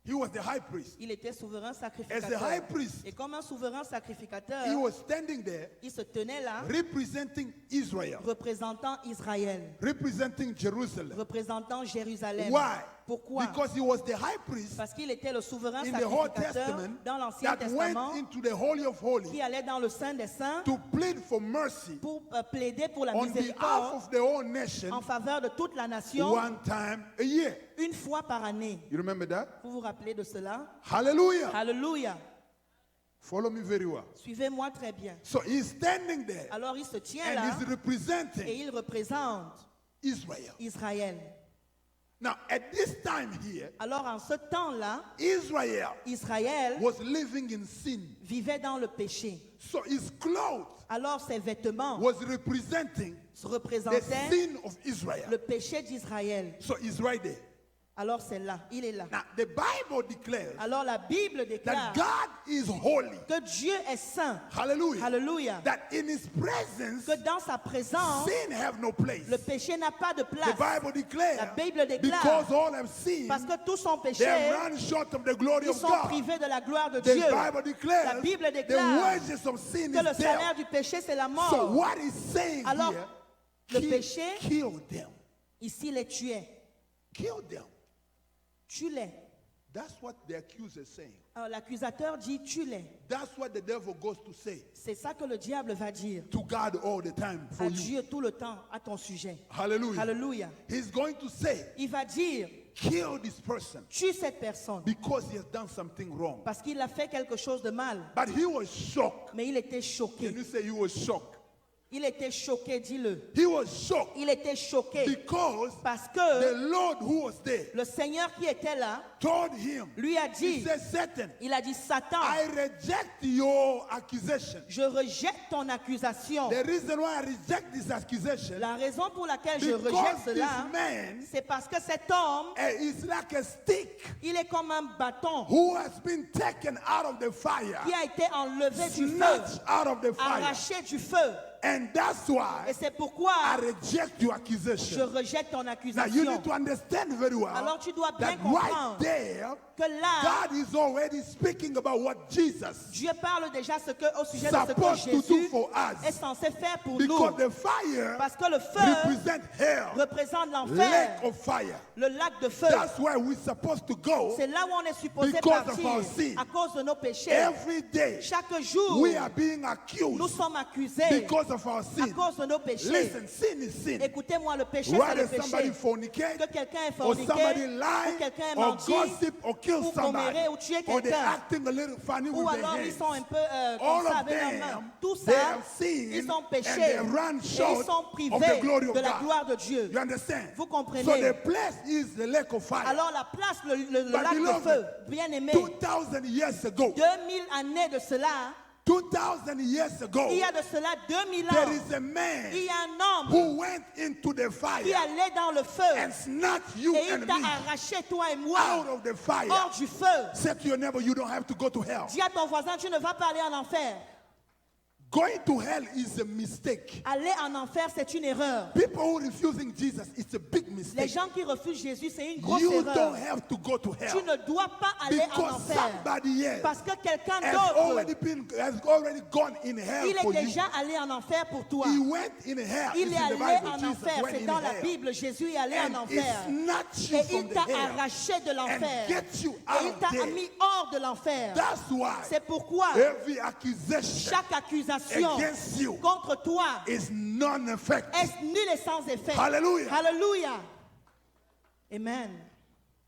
He was the high priest. Il était souverain As a high sacrificateur. priest, Et comme un souverain sacrificateur, he was standing there il se tenait là, representing Israel, représentant Israël, representing Jerusalem. représentant Jérusalem. Why? Pourquoi? Because he was the high priest Parce qu'il était le souverain in the Old sacrificateur Testament dans l'Ancien that went Testament into the Holy of Holies qui allait dans le Saint des Saints to plead for mercy pour plaider pour la on behalf miséricorde of the whole nation en faveur de toute la nation one time a year. une fois par année. You remember that? Vous vous rappelez de cela? Hallelujah. Alléluia. Follow me very well. Suivez-moi très bien. So he's standing there Alors il se tient and là he's representing et il représente Israel. Israël. Now, at this time here, Alors en ce temps-là, Israel Israël was living in sin. vivait dans le péché. So his clothes Alors ses vêtements was representing the représentaient sin of Israel. le péché d'Israël. So he's right there. Alors c'est là, il est là. Now, the Bible declares Alors la Bible déclare that God is holy. que Dieu est saint. Hallelujah. Alléluia. That in his presence, Que dans sa présence, sin have no place. le péché n'a pas de The place. Bible declares La Bible déclare because all have sinned, parce que tous ont they péché, have run short of the glory ils of sont God. privés de la gloire de The Dieu. Bible declares La Bible the déclare wages of sin que le is salaire death. du péché, c'est la So mort. what he's saying Alors, here, le péché, kill them. ici, les tuait. Kill them. Tue-les. That's what the accuser is saying. Alors, l'accusateur dit tue-les. That's what the devil goes to say C'est ça que le diable va dire to God all the time for à you. Dieu tout le temps à ton sujet. Hallelujah. Alléluia. He's going to say, Il va dire kill this person tue cette personne because he has done something wrong. parce qu'il a fait quelque chose de mal. But he was shocked. Mais il était Can choqué. you say he was shocked? Il était choqué, dis-le. He was shocked Il était choqué because parce the que Lord who was there le Seigneur qui était là told him, lui a he dit, said, Satan, il a dit, Satan, I reject your accusation. je rejette ton accusation. The reason why I reject this accusation La raison pour laquelle je rejette because this cela, man c'est parce que cet homme, is like a stick il est comme un bâton who has been taken out of the fire, qui a été enlevé du feu, snatched out of the fire. arraché du feu. And that's why Et c'est pourquoi I reject your je accusation. rejette ton Now you accusation. need to understand very well Alors tu dois bien that right comprendre there, que là, God is already speaking about what Jesus Dieu parle déjà au sujet de ce que supposed to do Jésus for est us. censé faire pour Because nous. the fire Parce que le feu represents hell, représente lake l'enfer, of fire. le lac de feu. That's where we're supposed to go. C'est là où on est supposé Because of our partir sin. à cause de nos péchés. Every day Chaque jour, we are being nous accused sommes accusés because of our à sin. cause de nos péchés. Listen, sin is sin. Écoutez-moi, le péché, c'est le Whether somebody péché. fornicate, Que quelqu'un ait or forniqué, somebody ou lie, quelqu'un ait or menti, gossip, or kill ou somebody, commérer, ou tuer or they're quelqu'un, acting a little funny ou with their alors ils sont un hands. peu All comme ça of avec leurs mains. them, Tout they ça, have sinned ils ont and péché they run et ils short sont of privés the glory of de la God. gloire de Dieu. You understand? Vous comprenez? So the place is the lake of fire. Alors la place, le But lac de beloved, feu, bien aimé, 2,000 years ago, 2000 années de cela, 2,000 years ago, il y a de cela 2000 there ans, is a man il y a un homme who went into the qui fire allait dans le feu and snatched you et and il t'a me arraché, toi et moi, out of the fire. hors du feu. Say to your neighbor, you don't have to go to hell. Dis à ton voisin, tu ne vas pas aller en enfer. Going to hell is a mistake. Aller en enfer, c'est une erreur. People who refusing Jesus, it's a big Les mistake. gens qui refusent Jésus, c'est une grosse You erreur. don't have to go to Tu hell ne dois pas aller en because enfer. somebody else Parce que quelqu'un has d'autre, already gone in hell il for est you. déjà allé en enfer pour toi. He went in hell. Il It's est in the allé Bible. en Jesus enfer. went C'est in dans la hell. Bible. Jésus est allé en And he enfer. snatched you Et from il the t'a hell arraché de l'enfer. and get you Et il out t'a there. mis hors de l'enfer. That's why C'est pourquoi every accusation chaque accusation against you contre toi is non-effective. est nulle et sans effet. Hallelujah. Alléluia. Amen.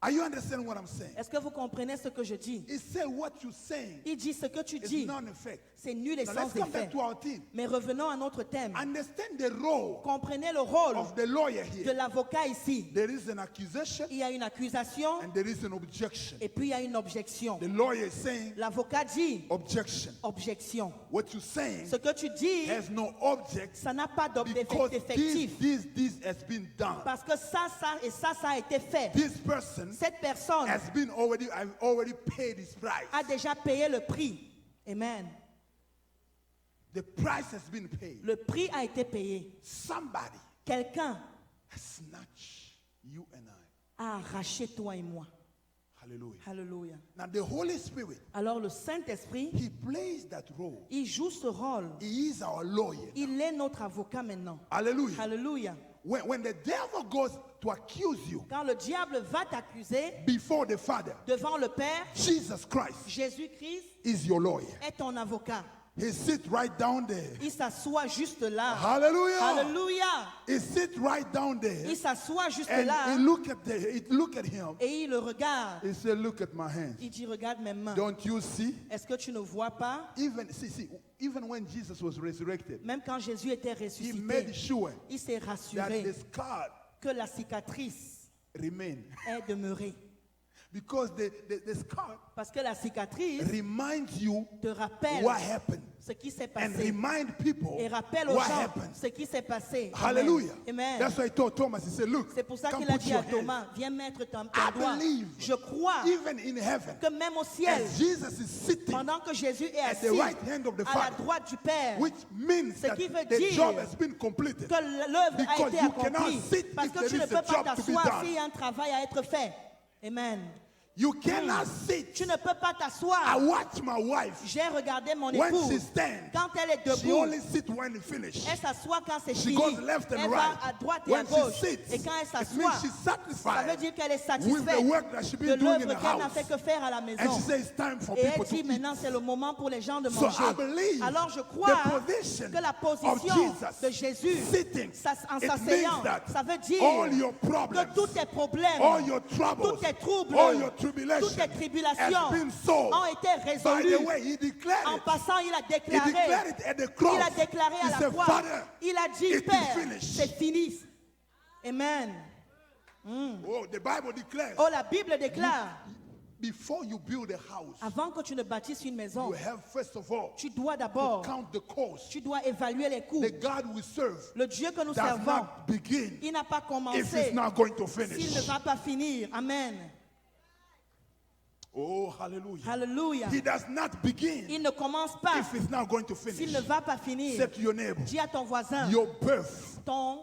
Are you understanding what I'm saying? Est-ce que vous comprenez ce que je dis? He said what you're saying Il dit ce que tu is dis, non-effect. c'est nul et Now sans let's come effet. back to our theme. Mais revenons à notre thème. Understand the role Comprenez le rôle of the lawyer de here. l'avocat ici. There is an accusation Il y a une accusation and there is an objection. et puis il y a une objection. The lawyer is saying L'avocat dit objection. objection. What you're saying Ce que tu dis, has no object ça n'a pas because d'effectif. this has been done. Parce que ça et ça a été fait. This person Cette personne has been already paid his price. a déjà payé le prix. Amen. The price has been paid. Le prix a été payé. Somebody Quelqu'un has snatched you and I. a arraché toi et moi. Hallelujah. Alléluia. Now the Holy Spirit, Alors le Saint-Esprit, he plays that role. il joue ce rôle. He is our lawyer. Il est notre avocat maintenant. Hallelujah. Alléluia. When the devil goes to accuse you Quand le diable va t'accuser before the Father, devant le Père, Jesus Christ Jésus-Christ is your lawyer. est ton avocat. He sits right down there. Il s'assoit juste là. Hallelujah. Alléluia. He sits right down there. Il s'assoit juste And là he look at him. et il le regarde. He said, look at my hands. Il dit, regarde mes mains. Don't you see? Est-ce que tu ne vois pas? Even when Jesus was resurrected, Même quand Jésus était he made ressuscité, sure il s'est that rassuré the scar que la cicatrice remained. est demeurée. Because the scar Parce que la cicatrice reminds you te rappelle what happened. ce qui s'est And passé remind people et rappelle aux what gens happened. ce qui s'est passé. Hallelujah. Amen. That's why he told Thomas, he said, look, C'est pour ça come qu'il a put dit your à hands. Thomas, viens mettre ton I doigt. believe Je crois even in heaven, que même au ciel, as Jesus is sitting pendant que Jésus est at the assis right hand of the à la Father, droite du Père, which means Ce that qui veut the dire job has been completed. que l'œuvre a Because été you cannot accomplie. sit Parce if que there tu ne is peux a pas job to be t'asseoir done. s'il y a un travail à être fait. Amen. You cannot sit. Tu ne peux pas I t'asseoir. watch my wife. J'ai regardé mon When épouse. she stands, Quand elle est she debout, only sits when it finishes. elle s'assoit quand c'est She fini. goes left and Elle right. va à droite et à When gauche. she sits, Et quand elle it s'assoit, means she's ça veut satisfied dire qu'elle est with satisfaite the work that she's de been doing in l'œuvre the qu'elle n'a house. fait que faire à la And maison. she says it's time for Et elle people to dit eat. maintenant c'est le moment pour les gens de So I manger. believe Alors je crois the position que la of position Jesus de Jésus sitting, en it s'asseyant, means that ça veut dire all your que problems, tous tes problèmes, all your troubles, tous tes troubles, all your toutes tribulations tes tribulations has been solved. ont été By résolues. the way, he declared En it. passant, il a He declared déclaré, it at the cross. il a déclaré He à la said, croix, Father, il a dit, it is Père, finished. c'est fini. Amen. Oh, the Bible declares, Oh, la Bible déclare, before you build a house, avant que tu ne bâtisses une maison, you have first of all tu dois to d'abord, count the cost. tu dois évaluer les coûts. The God we serve Le Dieu que nous does servons, not begin il n'a pas if commencé it's not going to s'il finish. ne va pas finir. Amen. Oh, hallelujah. Alléluia. He does not begin Il ne commence pas if it's not going to s'il finish. ne va pas finir. Say to your neighbor, Dis à ton voisin, your birth ton,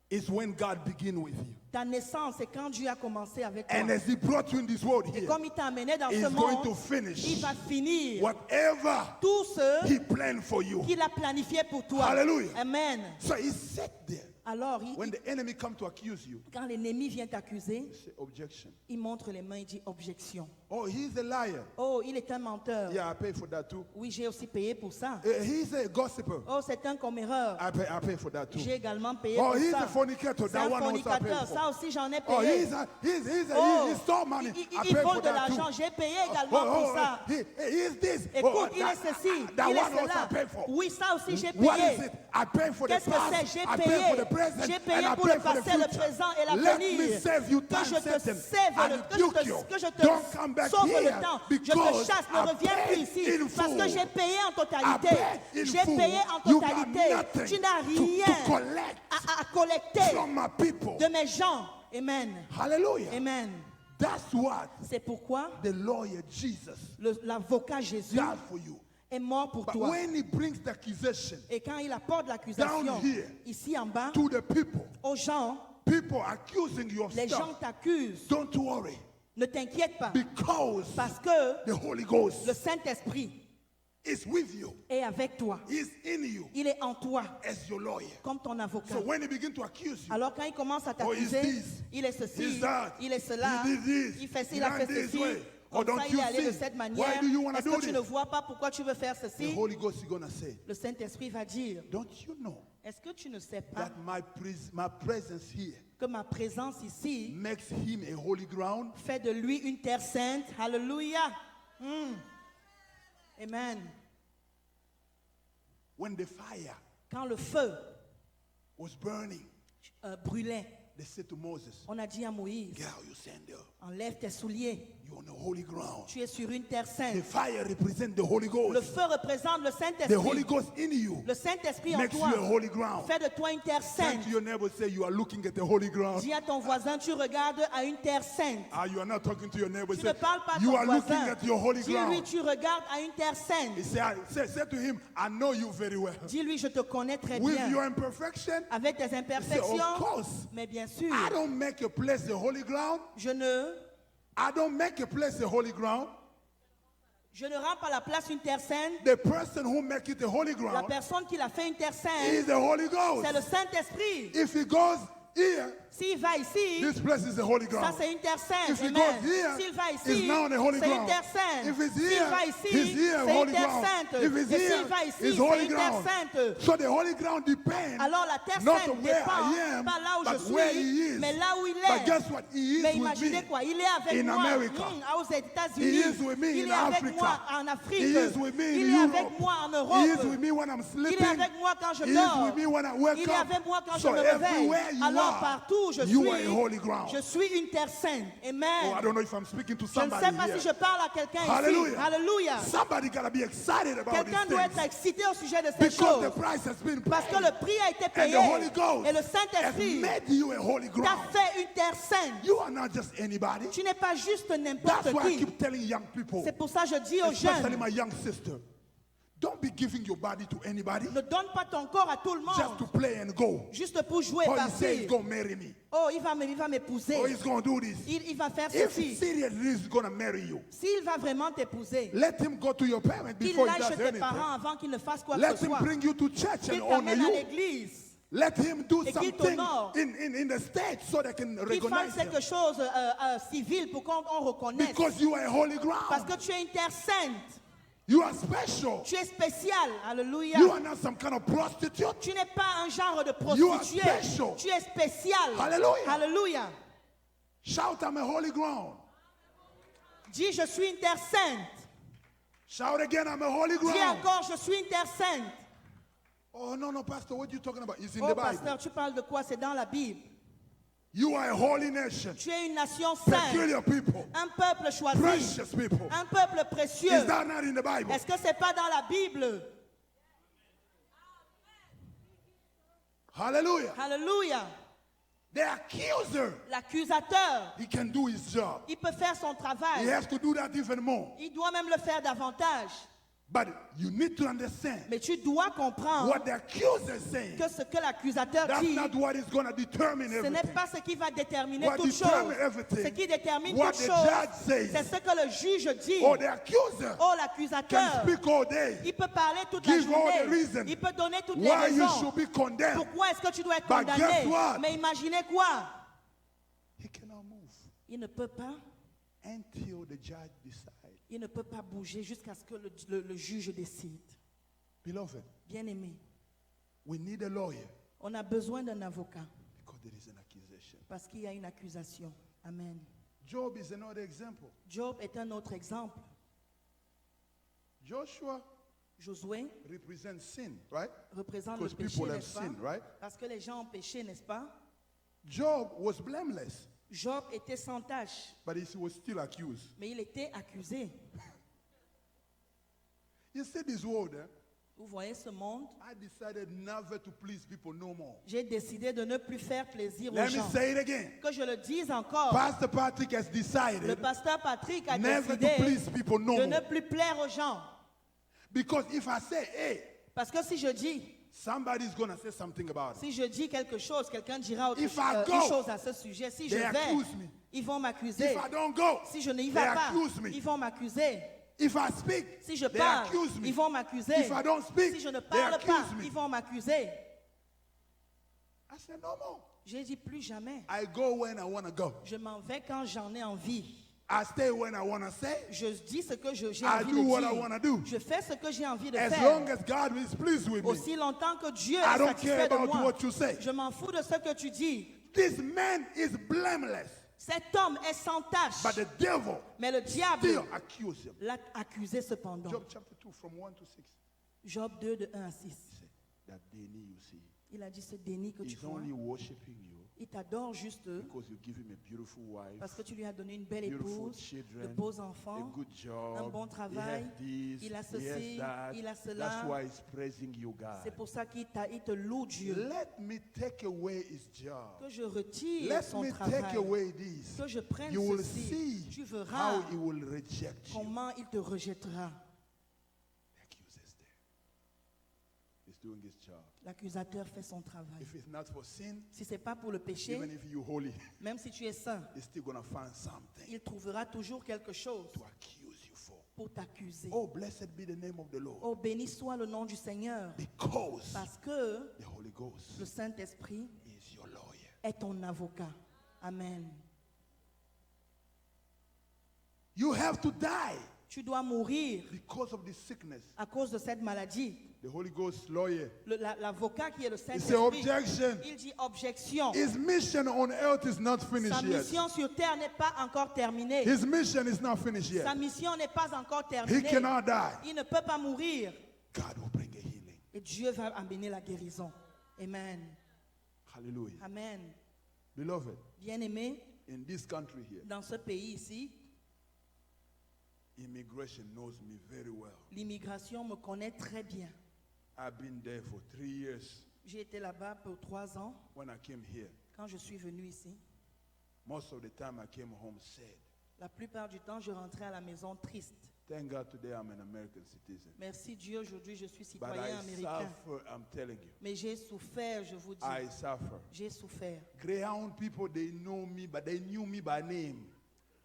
is when God begins with you. ta naissance, c'est quand Dieu a commencé avec toi. And as he brought you in this world Et here, comme il t'a amené dans he's ce going monde, to il finish va finir whatever tout ce he planned for you. qu'il a planifié pour toi. Hallelujah. Amen. So he sat there. Alors, When the enemy comes to accuse you, quand l'ennemi vient t'accuser, say objection. il montre les mains, il dit objection. Oh, he's a liar. Oh, il est un menteur. Yeah, I pay for that too. Oui, j'ai aussi payé pour ça. He's a gossiper. Oh, c'est un comméreur. I pay for that too. J'ai également payé Oh, pour he's ça. a fornicator. C'est That un one also I paid fornicateur. for. Ça aussi, j'en ai Oh, payé. he stole money. I Il pay vole for de that too. l'argent. J'ai payé également pour ça. He's this. Écoute, il est ceci, That il est one also cela. I pay for. Oui, ça aussi, j'ai What payé. is it? I pay for the Qu'est-ce que c'est? past. J'ai I pay for the payé. present. J'ai And payé I pour pay le for the passé, le future. présent et Let me l'avenir. save you Que time, je te Satan. sève, I que je rebuke you. te Don't come back sauve here le temps. Je te because chasse, ne I reviens plus paid ici. in Parce que full. j'ai payé en I totalité. paid in J'ai full. payé en You got totalité. nothing Tu n'as to rien collect à collecter from my people. de mes gens. Amen. Hallelujah. Amen. That's what C'est pourquoi the lawyer Jesus l'avocat Jésus does for you. est mort pour But toi. when he brings the accusation Et quand il apporte l'accusation down here ici en bas, to the people, aux gens, people accusing you of les gens stuff, t'accusent. don't worry. Ne t'inquiète pas. Because Parce que the Holy Ghost le Saint-Esprit is with you. est avec toi. He's in you Il est en toi as your lawyer. comme ton avocat. So when he begins to accuse you, Alors quand il commence à Oh, he's t'accuser, this, il est ceci, he's that, il est cela, he did this, il fait ci, he il a done fait this ceci. way. Oh, Comme don't ça, il est you allé de see? cette Why manière. do you wanna Est-ce do que tu this? ne vois pas pourquoi tu veux faire the ceci? Holy Ghost is going to say, Le Saint-Esprit va dire, don't you know Est-ce que tu ne sais pas that my presence here que ma présence ici makes him a holy ground? fait de lui une terre sainte? Alléluia. Amen. When the fire Quand le feu was burning, brûlait, they said to Moses, on a dit à Moïse, get out your sandal. enlève tes souliers. You're on a holy ground. Tu es sur une terre The sainte. fire represents the Holy Le Ghost. feu représente le The Holy Saint-Esprit. Ghost in you Le Saint-Esprit en makes you toi a holy ground. fait de toi une terre Turn sainte. to your neighbor, say you are looking at the holy ground. Dis à ton voisin, tu regardes à une terre sainte. You are not talking to your neighbor. Tu Say, ne parles pas à you ton are looking voisin. at your holy Dis-lui, ground. tu regardes à une terre sainte. He say to him, I know you very well. Dis-lui, je te connais très With bien. your imperfection, Avec tes he say, imperfections, of course, mais bien sûr, I don't make a place a holy ground. I don't make a place a holy ground. je ne rends pas la place une terre sainte. The person who make it a holy La ground personne qui l'a fait une terre is sainte, the Holy Ghost. c'est le Saint-Esprit. If he goes here, S'il va ici, this place is a holy ça ground. c'est une terre sainte. If he Amen. goes here, S'il va it's ici, now on a holy c'est une ground. terre sainte. If he's S'il here, va he's ici, here, c'est une holy terre ground. sainte. If he's Et here, s'il va ici, it's c'est holy une terre ground. sainte. So the holy ground depends Alors la terre not sainte on where dépend I am, pas là où but je where he suis, is. mais là où il But est. guess what? He is Mais with imaginez me. quoi, il est avec in moi America. aux He États-Unis, is with me il in est avec Africa. moi en Afrique, He is with me il in est Europe. avec moi en He Europe, is with me when I'm il est sleeping. avec moi quand je He is dors, with me when I wake il est up. avec moi quand So je me réveille. everywhere you Alors are, partout où je you are a suis, holy ground. je suis une terre sainte. Amen. Oh, I don't know if I'm speaking to Je ne somebody sais pas here. si je parle à quelqu'un ici. Hallelujah. Alléluia. Somebody gotta be excited about Quelqu'un these doit things. être excité au sujet de ces Because the choses. price has been Parce que paid. le prix a été And payé. the Holy Ghost Et le has Saint-Esprit made you a holy t'a ground. fait une terre sainte. You are not just anybody. Tu n'es pas juste n'importe That's why I qui. keep telling young people, C'est pour ça que je dis aux especially jeunes, my young sister, don't be giving your body to anybody ne donne pas ton corps à tout le just to monde. play and go. Juste pour jouer, Or he say he's partir. going to marry me. Oh, il va m'épouser. Or he's going to do this. Il va faire If ceci. seriously he's going to marry you, S'il va vraiment t'épouser, let him go to your parents qu'il before he aille does chez tes anything. parents avant qu'il ne fasse quoi que Let ce him soit. bring you to church Qu'il and honor t'amène à you. l'église. Let him do Et qu'il something t'honore. in the States so they can Qu'il recognize fasse him. quelque chose civil pour qu'on reconnaisse. Because you are a holy Parce ground. que tu es une terre sainte. You are special. Tu es spécial. Alléluia. You are not some kind of prostitute. Tu n'es pas un genre de You are prostituée. special. Tu es spécial. Hallelujah. Alléluia. Shout, I'm a holy ground. Dis, je suis une terre sainte. Shout again, I'm a holy Dis ground. encore, je suis une terre sainte. Oh, no, Pastor, what are you talking about? It's in Oh, the Bible. pasteur, tu parles de quoi? C'est dans la Bible. You are a holy nation. Tu es une nation sainte. Peculiar people. Un peuple choisi. Precious people. Un peuple précieux. Is that not in the Bible? Est-ce que c'est pas dans la Bible? Hallelujah. Alléluia. The accuser, L'accusateur, he can do his job. il peut faire son He travail. has to do that even more. Il doit même le faire davantage. But you need to understand Mais tu dois comprendre what the accuser is saying. que ce que l'accusateur That's dit, not what is going to determine ce n'est everything. pas ce qui va déterminer What toute chose. determine everything, Ce qui détermine what toute the chose, judge says. c'est ce que le juge dit. Or the accuser Oh, can l'accusateur, speak all day. il peut parler toute la Give all the journée. reasons Il peut donner toutes les why you raisons. should be condemned. Pourquoi est-ce que tu dois être But condamné? guess what? Mais imaginez quoi? He cannot move Il ne peut pas. until the judge decides. Il ne peut pas bouger jusqu'à ce que le juge décide. Beloved, Bien-aimé, we need a lawyer on a besoin d'un avocat because there is an accusation. parce qu'il y a une accusation. Amen. Job is another example. Job est un autre exemple. Joshua Josué represents sin, right? représente Because le péché, people have n'est-ce pas? sinned, right? Parce que les gens ont péché, n'est-ce pas? Job was blameless, Job était sans tache, but he was still accused. mais il était accusé. You see this world, eh? Vous voyez ce monde? I decided never to please people no more. J'ai décidé de ne plus faire plaisir aux Let me gens. say it again. Que je le dise encore, Pastor Patrick has le decided pasteur Patrick a never to décidé please people no de ne more. plus plaire aux gens. Because if I say, hey, Parce que si je dis, somebody's going to say something about it. si je dis quelque chose, quelqu'un dira If I une go, chose à ce sujet. Si je they vais, accuse me. ils vont m'accuser. If I don't go, Si je n'y they vais pas, accuse me. ils vont m'accuser. If I speak, Si je they parle, accuse me. ils vont m'accuser. If I don't speak, Si je ne they parle pas, accuse me. ils vont m'accuser. I said, no more. J'ai dit plus jamais. I go when I want to go. Je m'en vais quand j'en ai envie. I say when I want to say. Je dis ce que j'ai I envie do de what I want to dire. do. Je fais ce que j'ai envie de As faire. long as God is pleased with me. Aussi longtemps que Dieu I est don't care satisfait de about moi. what you say. Je m'en fous de ce que tu dis. This man is blameless. Cet homme est sans tache. But the devil Mais le diable still accused him. l'a accusé cependant. Job chapter 2 from 1 to 6. Job 2 de 1 à 6. That déni you see. Il a dit ce déni que tu He's vois. only worshiping you Il t'adore juste because you give him a beautiful wife, parce que tu lui as donné une belle beautiful épouse, de children, beaux a enfants, good job, un bon he travail, has this, il a he ceci, has that. il a cela. That's why he's praising you, God. C'est pour ça qu'il te loue Dieu. Let me take away his job. Que je retire Let son me travail. take away this. Que je prenne You will ceci. see Tu verras how he will reject you. comment il te rejettera. The accuser's there. He's doing his job. L'accusateur fait son travail. If it's not for sin, Si ce n'est pas pour le péché, even if you're holy, même si tu es saint, he's still going to find something il trouvera toujours quelque chose to accuse you for. pour t'accuser. Oh, blessed be the name of the Lord. Oh, béni soit le nom du Seigneur, Because parce que the Holy Ghost le Saint-Esprit is your lawyer. est ton avocat. Amen. You have to die Tu dois mourir because of this sickness. à cause de cette maladie. The Holy Ghost lawyer. L'avocat qui est le He said, Saint-Esprit, objection. il dit objection. His mission on earth is not Sa finished yet. mission sur terre n'est pas encore terminée. His mission is not finished Sa yet. mission n'est pas encore He terminée. cannot die. Il ne peut pas mourir. God will bring a healing. Et Dieu va amener la guérison. Amen. Hallelujah. Amen. Beloved, Bien-aimé, in this country here, dans ce pays ici, immigration knows me very well. l'immigration me connaît très bien. I've been there for 3 years. J'ai été là-bas pour 3 ans. When I came here, Quand je suis venu ici, most of the time I came home sad. la plupart du temps, je rentrais à la maison triste. Thank God today I'm an American citizen. Merci Dieu, aujourd'hui je suis But citoyen I américain. suffer, I'm telling you. Mais j'ai souffert, je vous dis. I suffer. J'ai souffert. Greyhound people, they know me, but they knew me by name.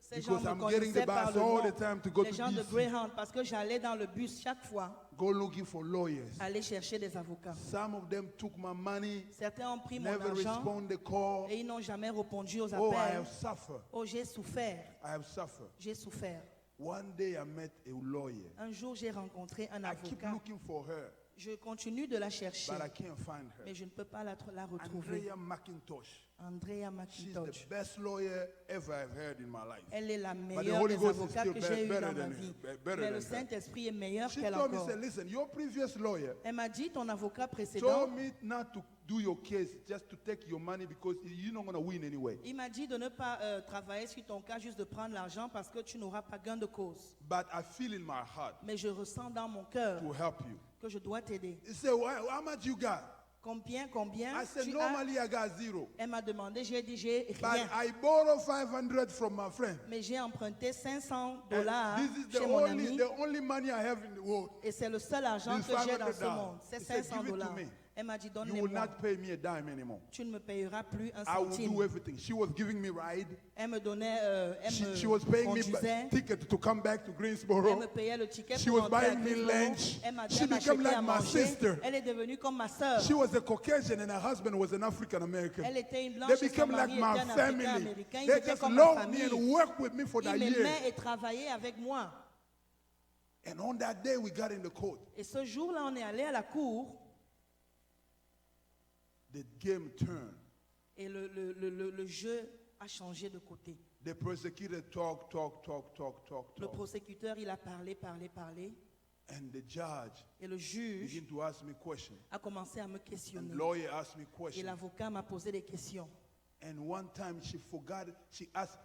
Ces gens Because me I'm getting the connaissaient par bus le all nom. the time to go Les to gens de DC. Greyhound, parce que j'allais dans le bus chaque fois, Go looking for lawyers. aller chercher des avocats. Some of them took my money, Certains ont pris mon never argent respond the call. et ils n'ont jamais répondu aux Oh, I appels. have suffered. Oh, j'ai souffert. I have suffered. J'ai souffert. One day I met a lawyer. Un jour, j'ai rencontré un I keep avocat. looking for her, Je continue de la chercher, but I can't find her. mais je ne peux pas la retrouver. Andrea McIntosh. Andrea She's McIntosh. the best lawyer ever I've heard in my life. Elle est la the meilleure Holy des Ghost is avocats still que j'ai eu better dans ma than vie. her, better Mais le than her. Saint-Esprit est meilleur She qu'elle told me, encore. said, listen, your previous lawyer Elle m'a dit, ton avocat told précédent, me not to do your case, just to take your money because you're not going to win anyway. il m'a dit de ne pas travailler sur ton cas, juste de prendre l'argent parce que tu n'auras pas gain de cause. But I feel in my heart Mais je ressens dans mon cœur to help you. que je dois t'aider. He said, how much you got? Combien I said, tu as? normally I got zero. Elle m'a demandé, j'ai dit, j'ai But rien. I borrowed 500 from my friend. Mais j'ai emprunté $500 And this is chez mon ami. the only money I have in the world. Et c'est le seul argent This que j'ai dans ce $500. monde. C'est He said, give it to $500. me. Elle m'a dit, You will donne-les-moi. not pay me a dime anymore. Tu ne me payeras plus un I will do centime. everything. She was giving me ride. Elle me donnait, She was paying me conduisait. ticket to come back to Elle Greensboro. me payait le ticket She pour was rentrer à buying me Greensboro. lunch. Elle m'a She elle m'a became acheté like à my manger. sister. Elle est devenue comme ma sœur. She was a Caucasian and her husband was an African American. Elle était une They blanche et son became like mari my était un family. Africain-américain. Ils They étaient just comme ma loved me famille. and worked with me for that Ils year. m'aimaient et travaillaient avec moi. And on that day we got in the court. Et ce jour-là, on est allé à la cour The game turned. et le jeu a changé de côté. The prosecutor talked. Le prosécuteur, il a parlé. And the judge Et le juge began to ask me questions. a commencé à me And questionner. the lawyer asked me Et questions. l'avocat m'a posé des questions. And one time she forgot,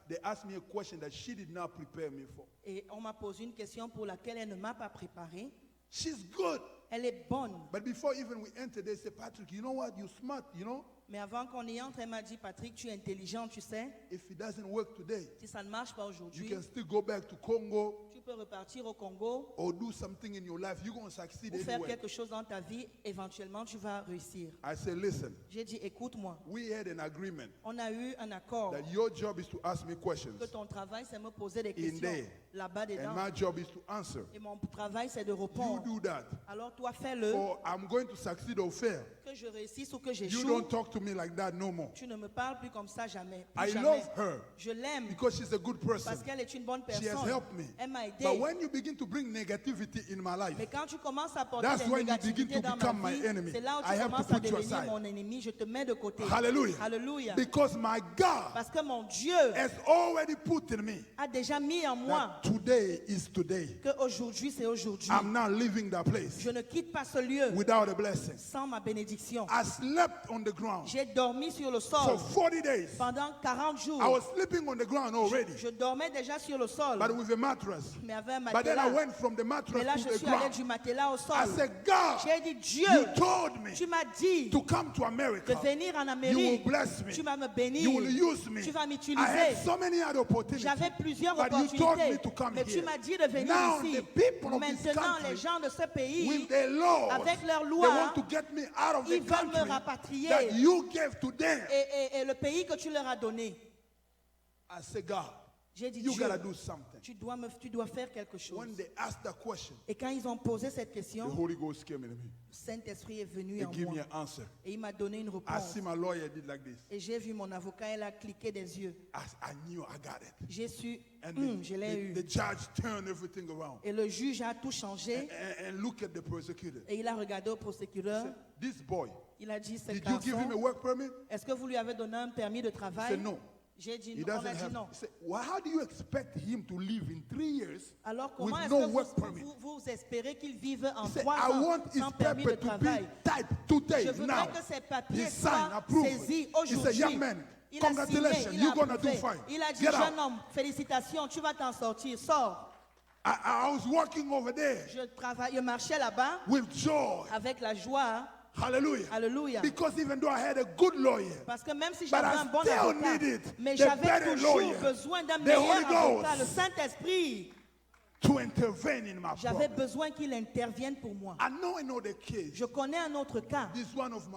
they asked me a question that she did not prepare me for. Et on m'a posé une question pour laquelle elle ne m'a pas préparée. She's good. Elle est bonne. But before even we entered, they said, Patrick, you know what? You're smart, you know? Mais avant qu'on y entre, elle m'a dit, Patrick, tu es intelligent, tu sais. If it doesn't work today, Si ça ne marche pas you aujourd'hui, can still go back to Congo tu peux repartir au Congo or do something in your life. You're going to succeed ou faire anyway. quelque chose dans ta vie. Éventuellement, tu vas réussir. I said, listen, J'ai dit, écoute-moi. we had an agreement On a eu un accord that your job is to ask me questions que ton travail, c'est me poser des in questions there. là-bas And dedans. my job is to answer. Et mon travail, c'est de You répondre. do that. Alors toi, fais-le. Or I'm going to succeed or fail. Que je réussisse ou que You j'échoue. don't talk to me like that no more. Tu ne me parles plus comme ça jamais. Plus I jamais. love her Je l'aime because she's a good person. parce qu'elle est une bonne She has personne. helped me. Elle m'a aidé. But when you begin to bring negativity in my life, Mais quand tu commences à porter that's des when you begin négativités to dans become ma my vie, enemy. c'est là où I tu have to commences à put you devenir aside. mon ennemi. Je te mets de côté. Hallelujah. Alléluia. Because my God Parce que mon Dieu has already put in me a déjà mis en moi that today is today. que aujourd'hui c'est aujourd'hui. I'm not leaving that place Je ne quitte pas ce lieu without a blessing. sans ma bénédiction. I slept on the ground J'ai dormi sur le for sol 40 days. pendant 40 jours. I was sleeping on the ground already, Je dormais déjà sur le sol, but with a mattress. mais avec un But then I matelas. went from the Mais mattress là, to je the suis allé ground. du matelas au sol. I said, God, J'ai dit, Dieu, you told me tu m'as dit to come to de America. venir en You will Amérique. bless me. Tu vas me bénir. You will use me. Tu vas I m'utiliser. had so many other opportunities. J'avais plusieurs But you told me opportunités, to come mais tu here. m'as dit de venir Now ici. the people of this Maintenant, country, les gens de ce pays, with their laws, avec leurs they lois, want to get me out of the ils veulent me country rapatrier. that you gave to them. et le pays que tu leur as donné. I said, God, J'ai dit, you Dieu, gotta do something. tu dois faire quelque chose. When they asked that question, Et quand ils ont posé cette the question, Holy Ghost came in me. le Saint-Esprit est venu He en gave moi. me an answer. Et il m'a donné une I réponse. see my lawyer did like this. Et j'ai vu mon avocat, elle a cliqué des yeux. I knew I got it. J'ai su, And je l'ai eu. the judge turned everything around Et le juge a tout changé. and look at the prosecutor. Et il a regardé au procureur. Said, this boy, Il a dit, ce did you give him a garçon, work permit? est-ce que vous lui avez donné un permis de He travail? said no. J'ai dit He non. On doesn't a dit have. non. He said, well, how do you expect him to live in 3 years Alors with comment est-ce no que work permit? vous espérez qu'il vive en He said, 3 I ans want his sans permis de paper to be travail? typed today, Je voudrais now. que ces papiers He signed, soient approved. saisis He said, aujourd'hui. young man, Il a signé, congratulations, il a you're gonna do approuvé. fine. Il a dit, Get out. jeune homme, félicitations, tu vas t'en sortir, sors. I was walking over there Je marchais là-bas with joy. avec la joie. Hallelujah. Alléluia. Because even though I had a good lawyer, Parce que même si but j'avais I un bon still avocat, needed mais the j'avais better toujours lawyer, besoin d'un the meilleur Holy avocat, Ghost, le Saint-Esprit. to intervene in my J'avais problem. besoin qu'il intervienne pour moi. I know another case. Je connais un autre cas. This one of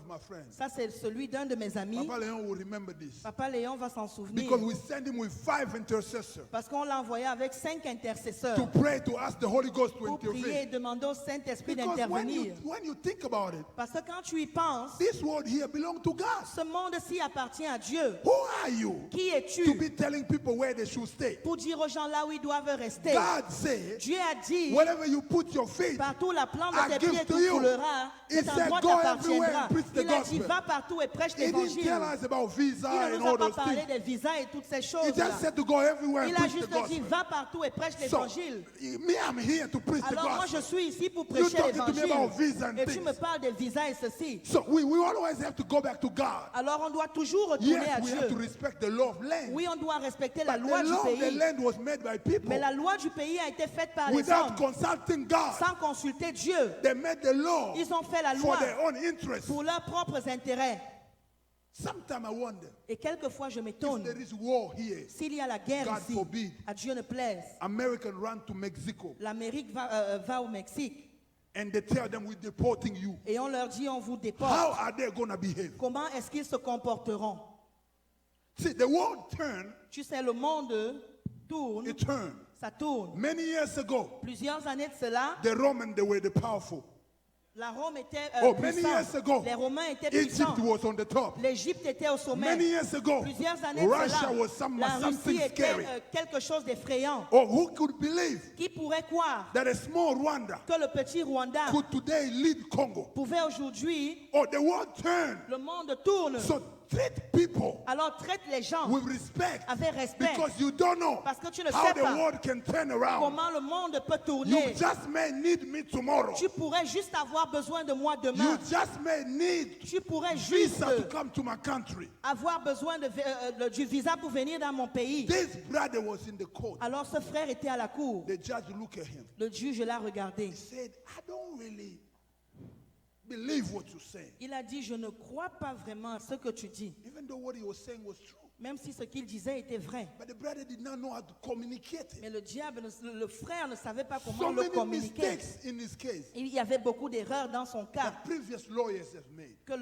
my friends. Ça, c'est celui d'un de mes amis. Papa Leon will remember this. Papa Léon va s'en souvenir. Because we sent him with 5 intercessors Parce qu'on l'a envoyé avec 5 intercesseurs to pray, to ask the Holy Ghost to pour prier et intervene. demander au Saint-Esprit Because d'intervenir. when you think about it, Parce que quand tu y penses, this world here belongs to God. ce monde-ci appartient à Dieu. Who are you Qui to es-tu be telling people where they should stay? pour dire aux gens là où ils doivent rester? God said, Dieu a dit, wherever you put your faith, partout la plante I de tes give pieds to you. coulera, He cet said, endroit go everywhere t'appartiendra. and preach the Il a dit, gospel. va partout et prêche He didn't l'évangile. tell us about visa Il ne and nous a all pas those parlé things. des visas et toutes ces He choses. just said to go everywhere and Il a preach the juste dit, gospel. va partout et prêche So, l'évangile. me, I'm here to preach the Alors moi, je gospel. suis ici pour You're prêcher talking to me about visa and l'évangile. Et tu things. me parles des visas et ceci. So we always have to go back to God. Alors on doit toujours retourner Yes, à we have to Dieu. respect the law of land. Oui, on doit respecter la But loi the du law of the pays. land was made by people Mais la loi du pays a été faite par les without hommes, consulting God. sans consulter Dieu. They made the law Ils ont fait la for loi their own interest. pour leurs propres intérêts. Sometimes I wonder Et quelquefois, je if m'étonne, there is war here. s'il y a la guerre God ici, forbid. à Dieu ne plaise, American run to Mexico l'Amérique va au Mexique and they tell them we're deporting you. et on leur dit on vous déporte. How are they going to behave? Comment est-ce qu'ils se comporteront? See, the world turned, Tu sais, le monde tourne, it turned. ça tourne. Many years ago, Plusieurs années de cela, the Romans, they were the powerful. la Rome était Many puissante. years ago, Les Romains étaient puissants. Egypt was on the top. L'Égypte était au sommet. Many years ago, Plusieurs années de Russia cela, was la something Russie était scary. quelque chose d'effrayant. Or who could believe Qui pourrait croire that a small Rwanda que le petit Rwanda could today lead Congo? pouvait aujourd'hui, Or the world turned. le monde tourne. So treat people Alors traite les gens with respect avec respect. because you don't know Parce que tu ne how sais the pas world can turn around. comment le monde peut You tourner. just may need me tomorrow. Tu pourrais juste avoir besoin de moi You demain. just may need Tu pourrais juste visa to come to my country. avoir besoin du visa pour venir dans mon pays. This brother was in the court. Alors ce frère était à la cour. The judge looked at him. Le juge l'a regardé. He said, I don't really believe what you say. Il a dit, je ne crois pas vraiment à ce que tu dis. Even though what he was saying was true. Même si ce qu'il disait était vrai. But the brother did not know how to communicate it. Mais le frère ne savait pas comment So le many communiquer. mistakes in his case Il y avait beaucoup d'erreurs dans son cas that previous lawyers have made. que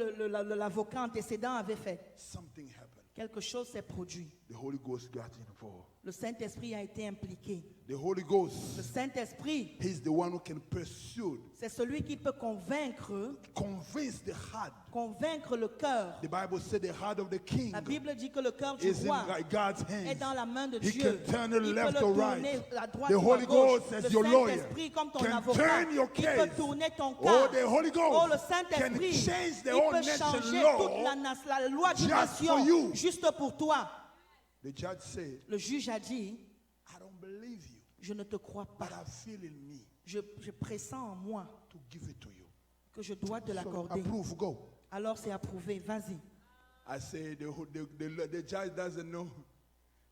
l'avocat antécédent avait fait. Something happened. Quelque chose s'est produit. The Holy Ghost got involved. Le Saint-Esprit a été impliqué. The Holy Le Ghost, Saint-Esprit, he's the one who can pursue, c'est celui qui peut convaincre convince the heart convaincre le cœur. The Bible said the heart of the king La Bible dit que le cœur du is in roi God's est dans hands. la main de He Dieu. can turn Il it peut left le or tourner right. à droite The ou à Holy gauche. Ghost, as Le your lawyer, Saint-Esprit, comme ton can avocat, turn your il case. peut tourner ton Oh, cas. the Holy Oh, Ghost le can Saint-Esprit, change the il whole peut nation changer law toute la loi d'une just for nation you. juste pour toi. The judge said, Le juge a dit, I don't believe you, je ne te crois but pas. I feel in me Je pressens en moi to give it to you. que je dois te So l'accorder. approve, go. Alors c'est approuvé, vas-y. I say the judge doesn't know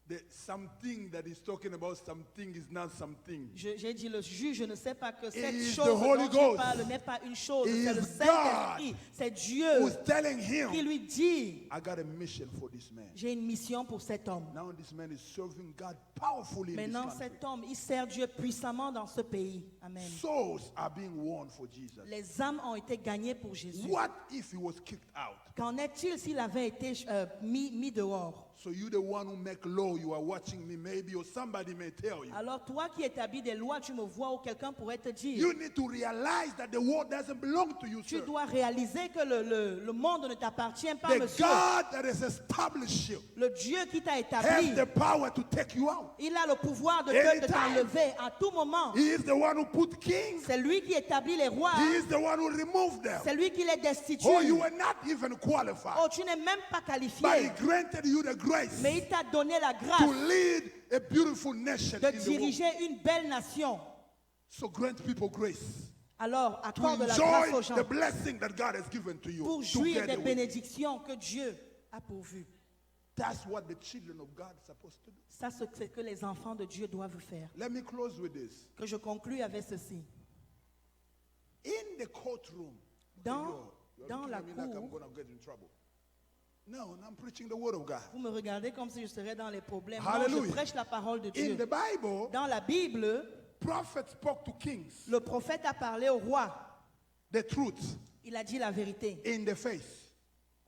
that something that he's talking about, something is not something. J'ai dit, le juge ne sait pas que cette is chose the Holy dont tu Ghost. parles n'est pas une chose, It c'est le is Saint-Esprit, c'est Dieu Who's telling qui him, lui dit, I got a mission for this man. j'ai une mission pour cet homme. Now this man is serving God powerfully in this Maintenant, country. cet homme, il sert Dieu puissamment dans ce pays. Amen. Souls are being won for Jesus. Les âmes ont été gagnées pour Jésus. What if he was kicked out? Qu'en est-il s'il avait été mis dehors? So you the one who make law, you are watching me maybe, or somebody may tell you. Alors toi qui établis des lois, tu me vois ou quelqu'un pourrait te dire, You need to realize that the world doesn't belong to you, tu sir. dois réaliser que le monde ne t'appartient pas, The monsieur. God that has established you Le Dieu qui t'a has établi, the power to take you out. il a le pouvoir de Anytime. t'enlever à tout moment. He is the one who put kings. C'est lui qui établit les rois. He is the one who removed them. C'est lui qui les destitue. Oh, you were not even qualified. Oh, tu n'es même pas But he qualifié. granted you the grace Mais il t'a donné la to grâce lead a beautiful nation de in the world. diriger une belle nation. So grant people grace Alors, to accorde la grâce aux enjoy gens the blessing that God has given to you. pour jouir together des with you. bénédictions que Dieu a pourvues. That's what the children of God are supposed to do. Ça, c'est ce que les enfants de Dieu doivent faire. Let me close with this. Que je conclue avec ceci. In the courtroom, Dans you're dans looking la at me like I'm cour, going to get in trouble. No, I'm preaching the word of God. vous me regardez comme si je serais dans les problèmes. Non, Hallelujah. je prêche la parole de In Dieu. the Bible, Dans la Bible, prophets spoke to kings le prophète a parlé au roi. the truth Il a dit la vérité, in the face.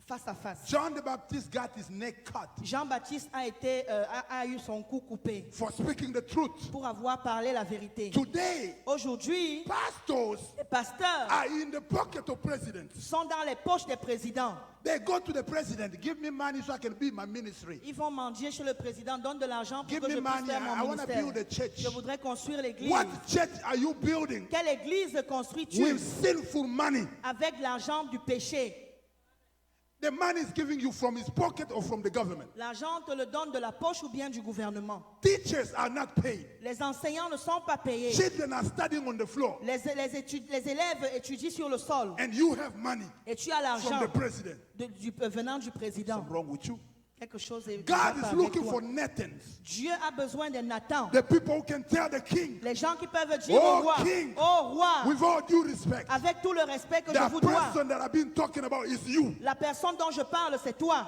face à face. John the Baptist got his neck cut Jean-Baptiste a eu son cou coupé for speaking the truth. pour avoir parlé la vérité. Today, Aujourd'hui, pastors les pasteurs are in the pocket of presidents. sont dans les poches des présidents. They go to the president, give me money so I can be in my ministry. Ils vont mendier chez le président, donne de l'argent pour Give que me je puisse money, faire I mon wanna ministère. build a church. Je voudrais construire l'église. What church are you building Quelle église construis-tu with sinful money? avec l'argent du péché? The money is giving you from his pocket or from the government. L'argent te le donne de la poche ou bien du gouvernement. Teachers are not paid. Les enseignants ne sont pas payés. Children are studying on the floor. Les élèves étudient sur le sol. And you have money Et tu as from l'argent the president. venant du président. What's wrong with you? Quelque chose est God va is pas avec looking toi. for Nathans. Dieu a besoin de Nathan. The people who can tell the king, Les gens qui peuvent dire Oh, au roi, king, oh roi, with all due respect, avec tout le respect que je the vous dois, person that I've been talking about is you. la personne dont je parle, c'est toi.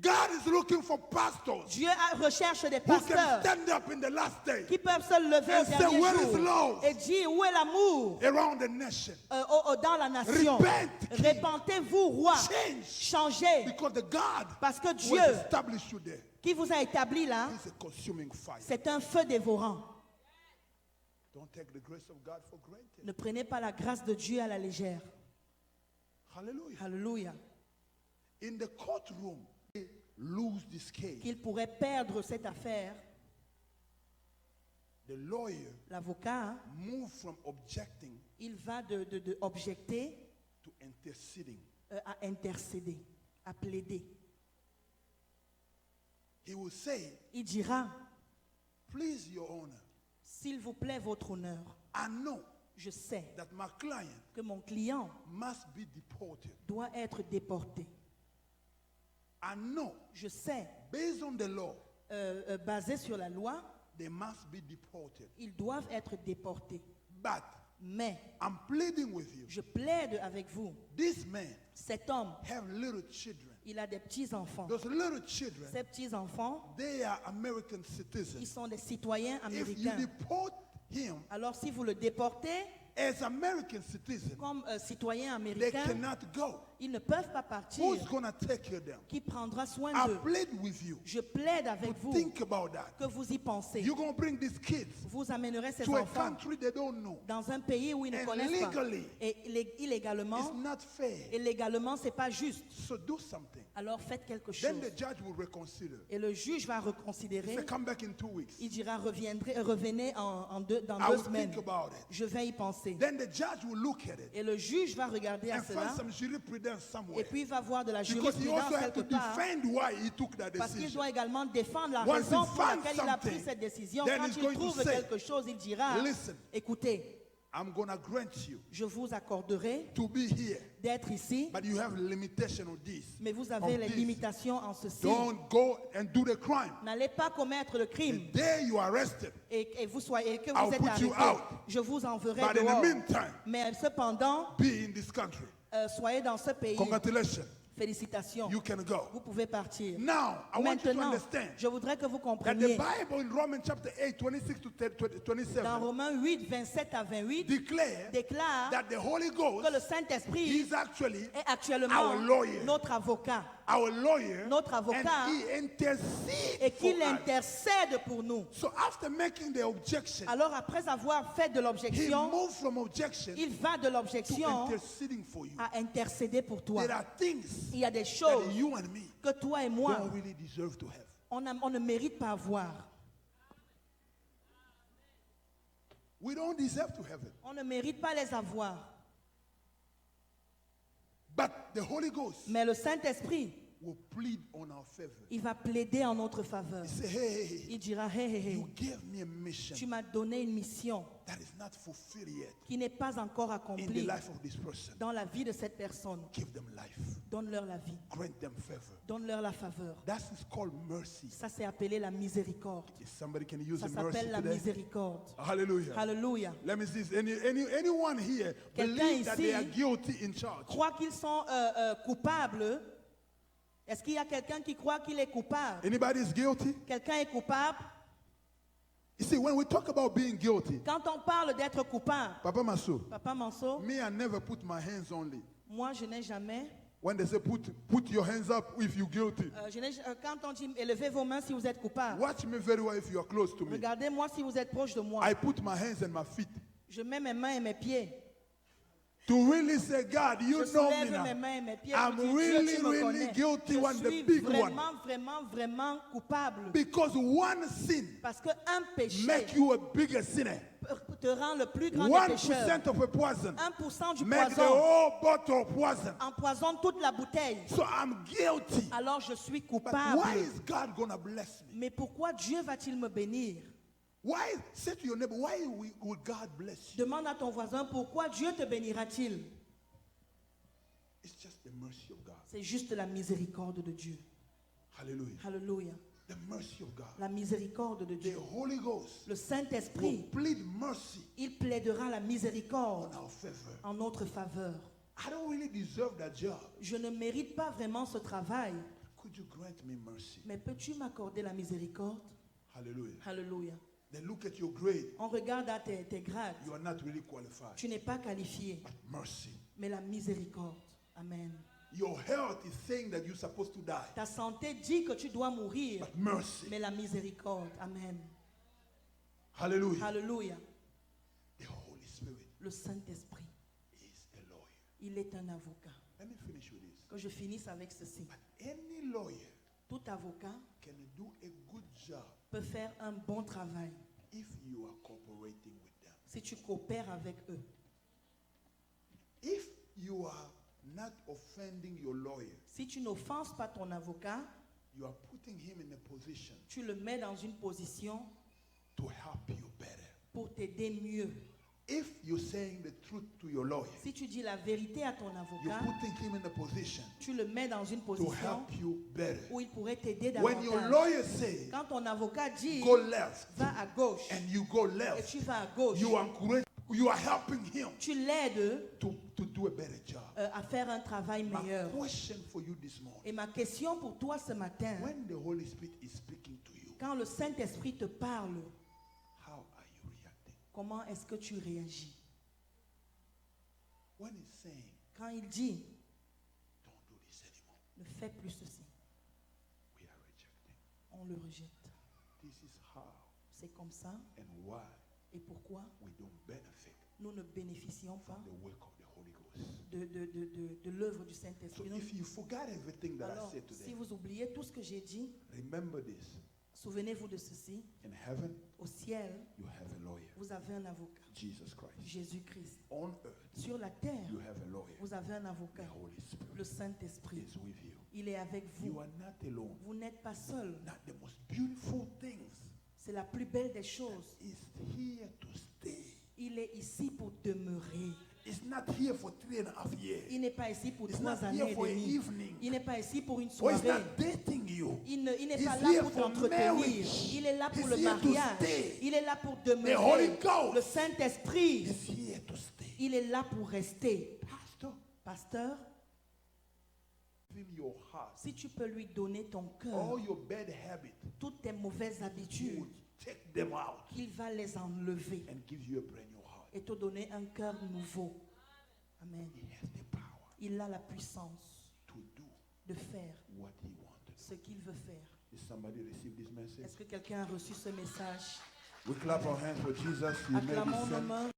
God is looking for pastors Dieu recherche des who can pasteurs stand up in the last day qui peuvent se lever and au say, dernier "Where is jour love?" et dire où est l'amour around the nation. dans la nation. Repent, king. Répentez-vous, roi. Change. Changez. Because the God Parce que who Dieu has established you there qui vous a établi là, is a consuming fire. c'est un feu dévorant. Don't take the grace of God for granted. Ne prenez pas la grâce de Dieu à la légère. Hallelujah. Alléluia. In the courtroom, they lose this case. Qu'il pourrait perdre cette affaire, The lawyer l'avocat, moved from objecting il va de objecter to interceding. à intercéder, à plaider. He will say, Il dira, "Please, Your Honor, s'il vous plaît, votre honneur, I know je sais that my client que mon client must be deported. doit être déporté. I know, Je sais, based on the law, basé sur la loi, they must be deported. ils doivent être déportés. But Mais I'm pleading with you. je plaide avec vous, This man cet homme, have little children. il a des petits-enfants. Those little children, Ces petits-enfants, they are American ils citizens. sont des citoyens If you américains. deport him, Alors si vous le déportez, as American citizens, comme citoyens they américains, cannot go. ils ne peuvent pas partir. Who's going to take care of them? Qui prendra soin I d'eux? plead with you Je plaide to avec vous think about that. que vous y pensez. You're going to bring these kids Vous amènerez ces to a enfants country they don't know. dans un pays où ils ne And connaissent pas. legally, Et illégalement, it's not fair. et légalement, c'est pas juste. So do something. Alors faites quelque chose. Then the judge will reconsider. Et le juge va He reconsidérer. said, come back in 2 weeks. Il dira revenez dans I 2 will semaines. think about it. Je vais y penser. Then the judge will look at it Et le juge va regarder à and find cela. some jurisprudence Et somewhere. puis il va voir de la Because he jurisprudence also had to quelque part. defend why he took that Parce qu'il decision. doit également défendre la Once raison he pour finds laquelle il a pris something, cette décision. then Quand he's il going to trouve say, quelque chose, il dira, listen, écoutez, I'm going to grant you je vous accorderai to be here, d'être ici, but you have limitation on this. mais vous avez of les this. limitations en ceci. Don't go and do the crime. N'allez pas commettre le crime The day you are arrested, et que vous I'll êtes put you arrêté. out. Je vous enverrai but in the dehors. meantime, Mais cependant, be in this country. soyez dans ce pays. Congratulations. Félicitations. You can go. Vous pouvez partir. Now, I want you to Maintenant, understand je voudrais que vous that the compreniez. Bible in Romans chapter 8, 26 to 27 Dans Romains 8, 27 à 28, declare déclare that the Holy Ghost que le Saint-Esprit is actually est actuellement our lawyer. notre avocat our lawyer, Notre avocat, and he intercedes et for qu'il us. intercède pour nous. So after making the objection, Alors après avoir fait de he l'objection, moved from objection il va de to l'objection interceding for you. à intercéder pour toi. There are things Il y a des that choses you and me que toi et moi, don't really deserve to have. on ne mérite pas avoir. We don't deserve to have it. On ne mérite pas les avoir. But the Holy Ghost Mais le Saint-Esprit, will plead on our favor. il va plaider en notre faveur. He say, hey, Il dira, hey, you gave me a mission tu m'as donné une mission that is not fulfilled yet qui n'est pas encore in the accomplie life of this person. dans la vie de cette personne. Give them life. Donne-leur la vie. Grant them favor. Donne-leur la faveur. That is called mercy. Ça, c'est appelé la miséricorde. If somebody can use Ça the mercy s'appelle la today. miséricorde. Hallelujah. Alléluia. Let me see. Anyone here Quelqu'un believe that they ici are guilty in church? Croit qu'ils sont coupables. Est-ce qu'il y a quelqu'un qui croit qu'il est coupable? Anybody is guilty? Quelqu'un est coupable? You see, when we talk about being guilty, Quand on parle d'être coupable, Papa Maso, Papa Manso, me, I never put my hands only. moi je n'ai jamais. When they say put your hands up if you're guilty, Quand on dit élevez vos mains si vous êtes coupable, watch me very well if you are close to me. regardez-moi si vous êtes proche de moi. I put my hands and my feet Je mets mes mains et mes pieds. to really say, God, you Je know me soulève mes now. mains et mes pieds. I'm Je dis, Dieu, really, tu me really connais. guilty Je one, the suis big one. vraiment coupable. Because one sin Parce qu'un péché make you a bigger sinner. te rend le plus grand des 1% pécheurs. of a poison 1% du make the poison whole bottle of poison. empoisonne toute la bouteille. So I'm guilty. Alors je suis But coupable. why is God gonna bless me? Mais pourquoi Dieu va-t-il me bénir? Why? Say to your neighbor, why would God bless you? Demande à ton voisin pourquoi Dieu te bénira-t-il? It's just the mercy of God. C'est juste la miséricorde de Dieu. Hallelujah. Alléluia. The mercy of God. La miséricorde de The Dieu. Holy Ghost Le will Saint-Esprit, plead mercy il plaidera la miséricorde on our favor. en notre faveur. I don't really deserve that job. Je ne mérite pas vraiment ce travail, Could you grant me mercy? mais peux-tu m'accorder la miséricorde? Hallelujah. Alléluia. Then look at your grade. On regarde à tes grades. You are not really qualified. Tu n'es pas qualifié, But mercy. mais la miséricorde. Amen. Your health is saying that you're supposed to die. Ta santé dit que tu dois mourir, But mercy. mais la miséricorde. Amen. Hallelujah. Alléluia. The Holy Spirit Le Saint-Esprit, is a lawyer. il est un avocat. Let me finish with this. Que je finisse avec ceci. But any lawyer Tout avocat can do a good job peut faire un bon travail if you are cooperating with them. si tu coopères avec eux. If you are not offending your lawyer, Si tu n'offenses pas ton avocat, you are putting him in a position tu le mets dans une position to help you better. pour t'aider mieux. If you're saying the truth to your lawyer, Si tu dis la vérité à ton you're avocat, putting him in a position tu le mets dans une to position help you better. où il pourrait t'aider When your davantage. lawyer says, Quand ton avocat dit go left, va à gauche and you go et left, tu vas à gauche, you are helping him tu l'aides to do a better job. à faire un travail My meilleur. question for you this morning, Et ma question pour toi ce matin, when the Holy Spirit is speaking to you, quand le Saint-Esprit te parle, how are you reacting? comment est-ce que tu réagis? when he's saying, Quand il dit, don't do this anymore, ne fais plus ceci, we are rejecting. on le rejette. This is how C'est comme ça. and why Et pourquoi we don't benefit nous ne bénéficions pas from the work of the Holy Ghost. de l'œuvre du So Saint-Esprit. if you forgot everything that Alors, I said si today, vous oubliez tout ce que j'ai dit, remember this. souvenez-vous de ceci. In heaven, Au ciel, you have a lawyer, vous avez un avocat, Jesus Christ. Jésus-Christ. On earth, Sur la terre, you have a lawyer, vous avez un the avocat, Holy Spirit le Saint-Esprit. is with you. Il est avec You vous. are not alone. Vous n'êtes pas seul. Now, the most beautiful things C'est la plus belle des choses. is here to stay. Il est ici pour demeurer. It's not here for 3.5 years. Il n'est pas ici pour It's 3 not années here et for an demie. evening. Il n'est pas ici pour une Or it's soirée. not dating you. Il n'est He's pas là here pour for t'entretenir. marriage. Il est là pour He's le here to mariage. stay. Il est là pour The Holy demeurer. Ghost Le Saint-Esprit, is here to stay. il est là pour rester. Pastor, Pasteur, give him your heart. si tu peux lui donner ton cœur, All your bad habits, toutes tes mauvaises he habitudes, would take them out il va les enlever and give you a brand new heart. et te donner un cœur nouveau. Amen. He has the power Il a la puissance to do de faire what he wanted. ce qu'il veut faire. Did somebody receive this message? Est-ce que quelqu'un a reçu ce message? We clap our hands for Jesus. You may be Acclamons nos seated. mains.